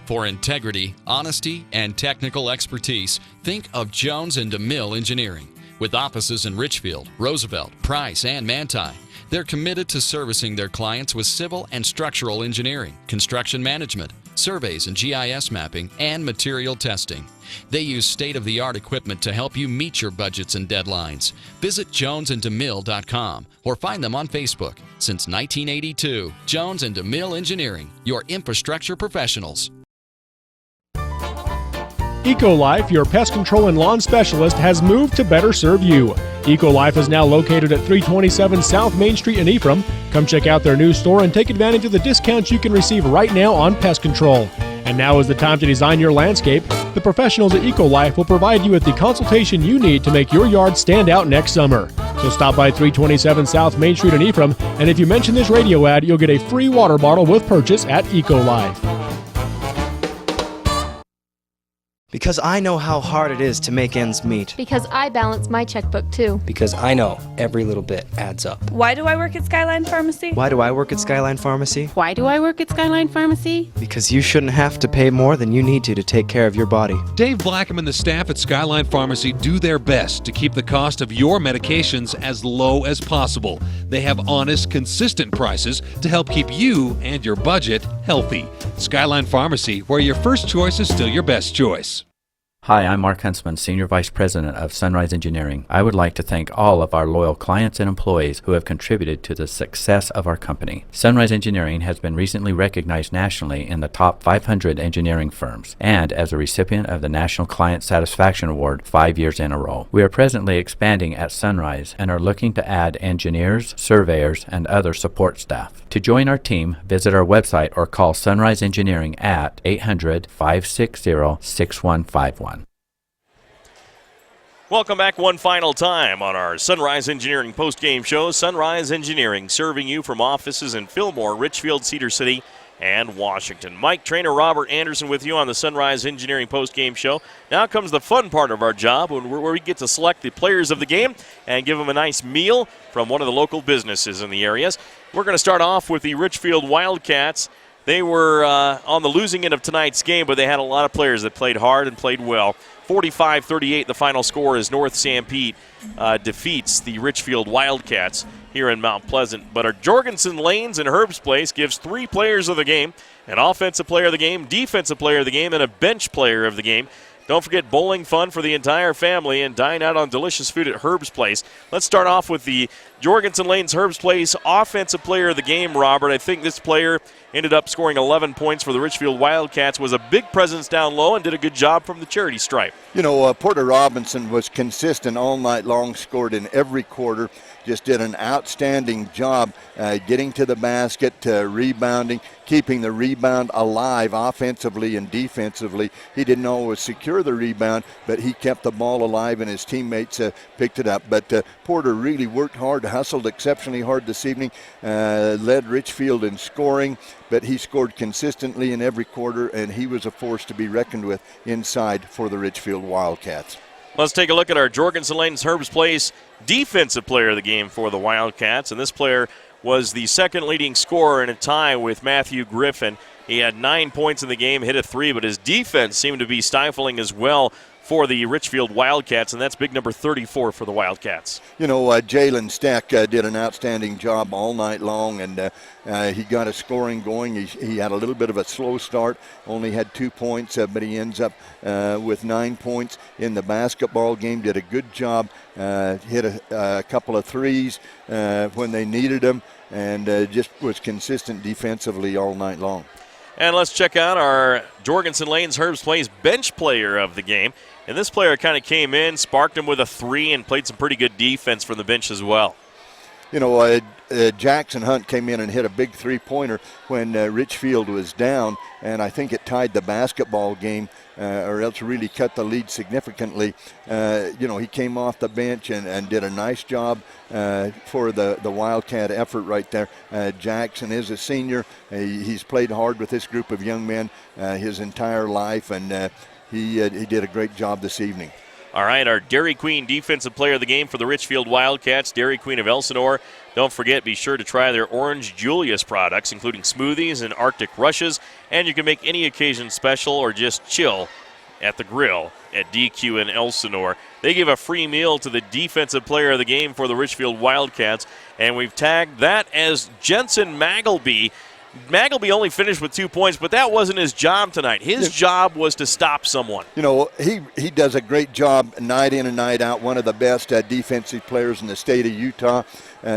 Speaker 4: For integrity, honesty, and technical expertise, think of Jones & DeMille Engineering. With offices in Richfield, Roosevelt, Price, and Manti, they're committed to servicing their clients with civil and structural engineering, construction management, surveys and GIS mapping, and material testing. They use state-of-the-art equipment to help you meet your budgets and deadlines. Visit jonesandemille.com or find them on Facebook. Since 1982, Jones & DeMille Engineering, your infrastructure professionals.
Speaker 15: EcoLife, your pest control and lawn specialist, has moved to better serve you. EcoLife is now located at 327 South Main Street in Ephraim. Come check out their new store and take advantage of the discounts you can receive right now on pest control. And now is the time to design your landscape. The professionals at EcoLife will provide you with the consultation you need to make your yard stand out next summer. So stop by 327 South Main Street in Ephraim, and if you mention this radio ad, you'll get a free water bottle with purchase at EcoLife.
Speaker 5: Because I know how hard it is to make ends meet.
Speaker 7: Because I balance my checkbook too.
Speaker 5: Because I know every little bit adds up.
Speaker 22: Why do I work at Skyline Pharmacy?
Speaker 5: Why do I work at Skyline Pharmacy?
Speaker 8: Why do I work at Skyline Pharmacy?
Speaker 5: Because you shouldn't have to pay more than you need to take care of your body.
Speaker 9: Dave Blackham and the staff at Skyline Pharmacy do their best to keep the cost of your medications as low as possible. They have honest, consistent prices to help keep you and your budget healthy. Skyline Pharmacy, where your first choice is still your best choice.
Speaker 6: Hi, I'm Mark Huntsman, Senior Vice President of Sunrise Engineering. I would like to thank all of our loyal clients and employees who have contributed to the success of our company. Sunrise Engineering has been recently recognized nationally in the top 500 engineering firms and as a recipient of the National Client Satisfaction Award 5 years in a row. We are presently expanding at Sunrise and are looking to add engineers, surveyors, and other support staff. To join our team, visit our website or call Sunrise Engineering at 800-560-6151.
Speaker 1: Welcome back one final time on our Sunrise Engineering post-game show. Sunrise Engineering serving you from offices in Fillmore, Richfield, Cedar City, and Washington. Mike, trainer Robert Anderson with you on the Sunrise Engineering post-game show. Now comes the fun part of our job where we get to select the players of the game and give them a nice meal from one of the local businesses in the areas. We're going to start off with the Richfield Wildcats. They were on the losing end of tonight's game, but they had a lot of players that played hard and played well. 45-38, the final score as North Sanpete defeats the Richfield Wildcats here in Mount Pleasant. But our Jorgensen Lanes and Herb's Place gives 3 players of the game, an offensive player of the game, defensive player of the game, and a bench player of the game. Don't forget bowling fun for the entire family and dine out on delicious food at Herb's Place. Let's start off with the Jorgensen Lanes Herb's Place offensive player of the game, Robert. I think this player ended up scoring 11 points for the Richfield Wildcats, was a big presence down low, and did a good job from the charity stripe.
Speaker 2: You know, Porter Robinson was consistent all night long, scored in every quarter, just did an outstanding job getting to the basket, rebounding, keeping the rebound alive offensively and defensively. He didn't always secure the rebound, but he kept the ball alive, and his teammates picked it up. But Porter really worked hard, hustled exceptionally hard this evening, led Richfield in scoring, but he scored consistently in every quarter, and he was a force to be reckoned with inside for the Richfield Wildcats.
Speaker 1: Let's take a look at our Jorgensen Lanes Herb's Place defensive player of the game for the Wildcats, and this player was the second leading scorer in a tie with Matthew Griffin. He had 9 points in the game, hit a 3, but his defense seemed to be stifling as well for the Richfield Wildcats, and that's big number 34 for the Wildcats.
Speaker 2: You know, Jalen Steck did an outstanding job all night long, and he got a scoring going. He had a little bit of a slow start, only had 2 points, but he ends up with 9 points in the basketball game. Did a good job, hit a couple of threes when they needed them, and just was consistent defensively all night long.
Speaker 1: And let's check out our Jorgensen Lanes Herb's Place bench player of the game. And this player kind of came in, sparked him with a 3, and played some pretty good defense from the bench as well.
Speaker 2: You know, Jackson Hunt came in and hit a big three-pointer when Richfield was down, and I think it tied the basketball game or else really cut the lead significantly. You know, he came off the bench and did a nice job for the Wildcat effort right there. Jackson is a senior. He's played hard with this group of young men his entire life, and he did a great job this evening.
Speaker 1: All right, our Dairy Queen defensive player of the game for the Richfield Wildcats, Dairy Queen of Elsinore. Don't forget, be sure to try their Orange Julius products, including smoothies and Arctic Rushes, and you can make any occasion special or just chill at the grill at DQ in Elsinore. They give a free meal to the defensive player of the game for the Richfield Wildcats, and we've tagged that as Jensen Magleby. Magleby only finished with 2 points, but that wasn't his job tonight. His job was to stop someone.
Speaker 2: You know, he does a great job night in and night out, one of the best defensive players in the state of Utah.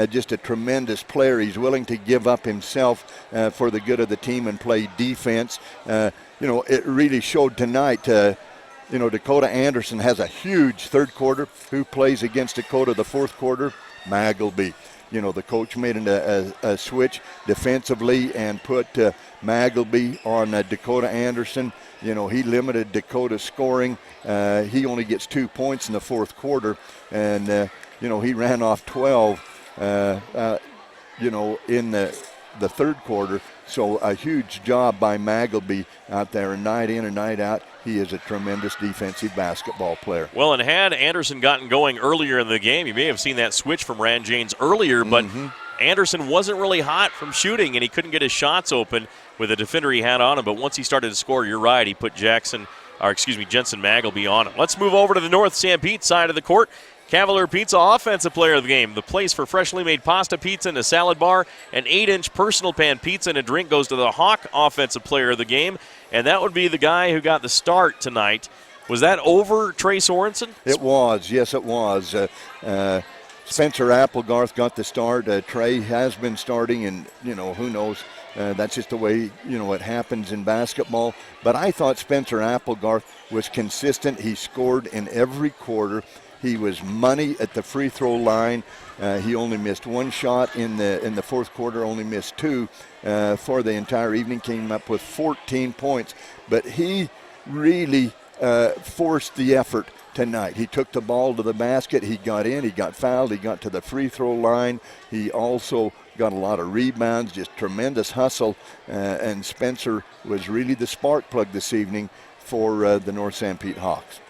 Speaker 2: Just a tremendous player. He's willing to give up himself for the good of the team and play defense. You know, it really showed tonight. You know, Dakota Anderson has a huge third quarter. Who plays against Dakota the fourth quarter? Magleby. You know, the coach made a switch defensively and put Magleby on Dakota Anderson. You know, he limited Dakota's scoring. He only gets 2 points in the fourth quarter. And, he ran off 12, in the third quarter. So a huge job by Magleby out there, and night in and night out, he is a tremendous defensive basketball player.
Speaker 1: Well, and had Anderson gotten going earlier in the game, you may have seen that switch from Ran Janes earlier, but Anderson wasn't really hot from shooting, and he couldn't get his shots open with the defender he had on him. But once he started to score, you're right, he put Jensen Magleby on him. Let's move over to the North Sanpete side of the court. Cavalier Pizza Offensive Player of the Game. The place for freshly made pasta pizza and a salad bar. An 8-inch personal pan pizza and a drink goes to the Hawk Offensive Player of the Game. And that would be the guy who got the start tonight. Was that over Trey Sorensen?
Speaker 2: It was. Yes, it was. Spencer Applegarth got the start. Trey has been starting, and, who knows. That's just the way, it happens in basketball. But I thought Spencer Applegarth was consistent. He scored in every quarter. He was money at the free throw line. He only missed one shot in the fourth quarter, only missed two for the entire evening, came up with 14 points. But he really forced the effort tonight. He took the ball to the basket. He got in. He got fouled. He got to the free throw line. He also got a lot of rebounds, just tremendous hustle. And Spencer was really the spark plug this evening for the North Sanpete Hawks.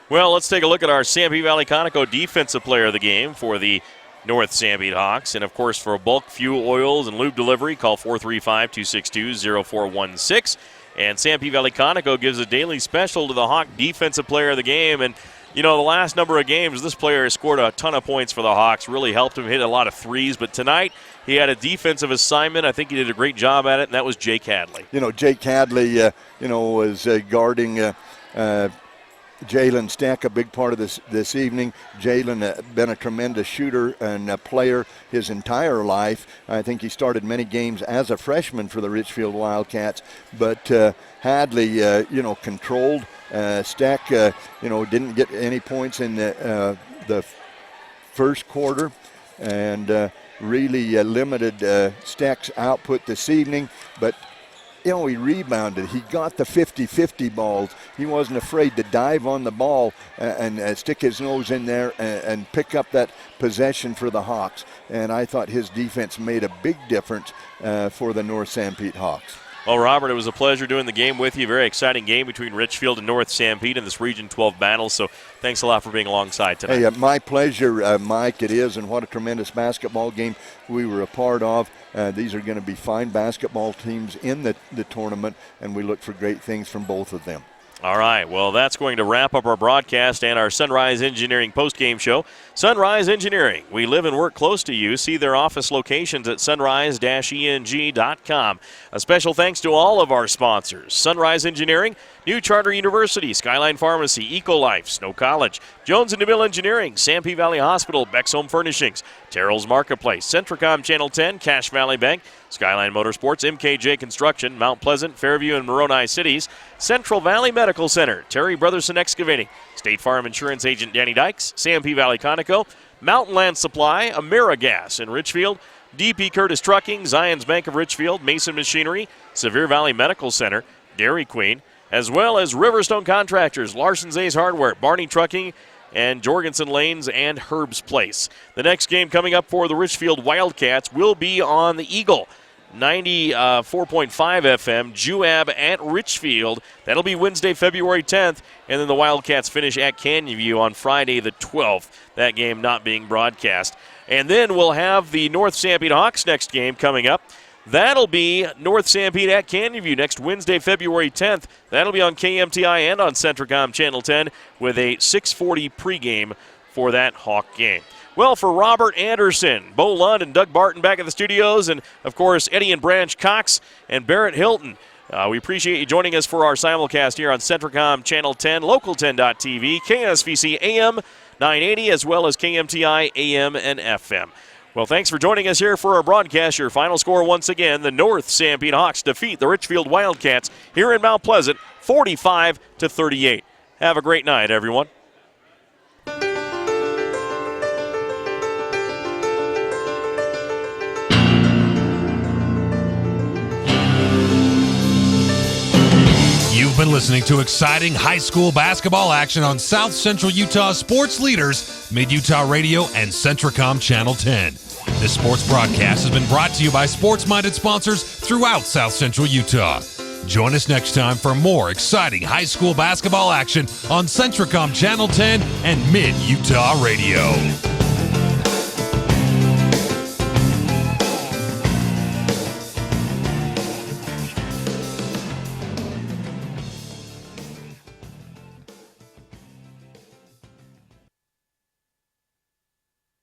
Speaker 1: Well, let's take a look at our Sanpete Valley Conoco Defensive Player of the Game for the North Sanpete Hawks. And, of course, for bulk fuel, oils, and lube delivery, call 435-262-0416. And Sanpete Valley Conoco gives a daily special to the Hawk Defensive Player of the Game. And, the last number of games, this player has scored a ton of points for the Hawks, really helped him hit a lot of threes. But tonight, he had a defensive assignment. I think he did a great job at it, and that was Jake Hadley.
Speaker 2: Jake Hadley, was guarding Jalen Stack a big part of this evening. Jalen been a tremendous shooter and a player his entire life. I think he started many games as a freshman for the Richfield Wildcats. But Hadley, controlled. Stack, didn't get any points in the first quarter, and really limited Stack's output this evening. But he rebounded. He got the 50-50 balls. He wasn't afraid to dive on the ball and stick his nose in there and pick up that possession for the Hawks. And I thought his defense made a big difference for the North Sanpete Hawks.
Speaker 1: Well, Robert, it was a pleasure doing the game with you. Very exciting game between Richfield and North Sanpete in this Region 12 battle. So thanks a lot for being alongside tonight.
Speaker 2: Hey, my pleasure, Mike, it is. And what a tremendous basketball game we were a part of. These are going to be fine basketball teams in the tournament, and we look for great things from both of them.
Speaker 1: All right, well, that's going to wrap up our broadcast and our Sunrise Engineering postgame show. Sunrise Engineering, we live and work close to you. See their office locations at sunrise-eng.com. A special thanks to all of our sponsors: Sunrise Engineering, New Charter University, Skyline Pharmacy, Ecolife, Snow College, Jones & DeMille Engineering, Sanpete Valley Hospital, Beck's Home Furnishings, Terrell's Marketplace, Centricom Channel 10, Cache Valley Bank, Skyline Motorsports, MKJ Construction, Mount Pleasant, Fairview, and Moroni Cities, Central Valley Medical Center, Terry Brotherson Excavating, State Farm Insurance Agent Danny Dykes, Sanpete Valley Conoco, Mountain Land Supply, AmeriGas in Richfield, DP Curtis Trucking, Zions Bank of Richfield, Mason Machinery, Sevier Valley Medical Center, Dairy Queen, as well as Riverstone Contractors, Larson's Ace Hardware, Barney Trucking, and Jorgensen Lanes and Herb's Place. The next game coming up for the Richfield Wildcats will be on the Eagle. 94.5 FM, Juab at Richfield. That'll be Wednesday, February 10th, and then the Wildcats finish at Canyon View on Friday the 12th, that game not being broadcast. And then we'll have the North Sanpete Hawks next game coming up. That'll be North Sanpete at Canyon View next Wednesday, February 10th. That'll be on KMTI and on Centricom Channel 10 with a 6:40 pregame for that Hawk game. Well, for Robert Anderson, Bo Lund, and Doug Barton back at the studios, and, of course, Eddie and Branch Cox and Barrett Hilton, we appreciate you joining us for our simulcast here on Centricom Channel 10, Local10.tv, KSVC AM 980, as well as KMTI AM and FM. Well, thanks for joining us here for our broadcast. Your final score once again, the North Sanpete Hawks defeat the Richfield Wildcats here in Mount Pleasant, 45-38. Have a great night, everyone.
Speaker 9: You've been listening to exciting high school basketball action on South Central Utah sports leaders, Mid-Utah Radio and Centricom Channel 10. This sports broadcast has been brought to you by sports-minded sponsors throughout South Central Utah. Join us next time for more exciting high school basketball action on Centricom Channel 10 and Mid-Utah Radio.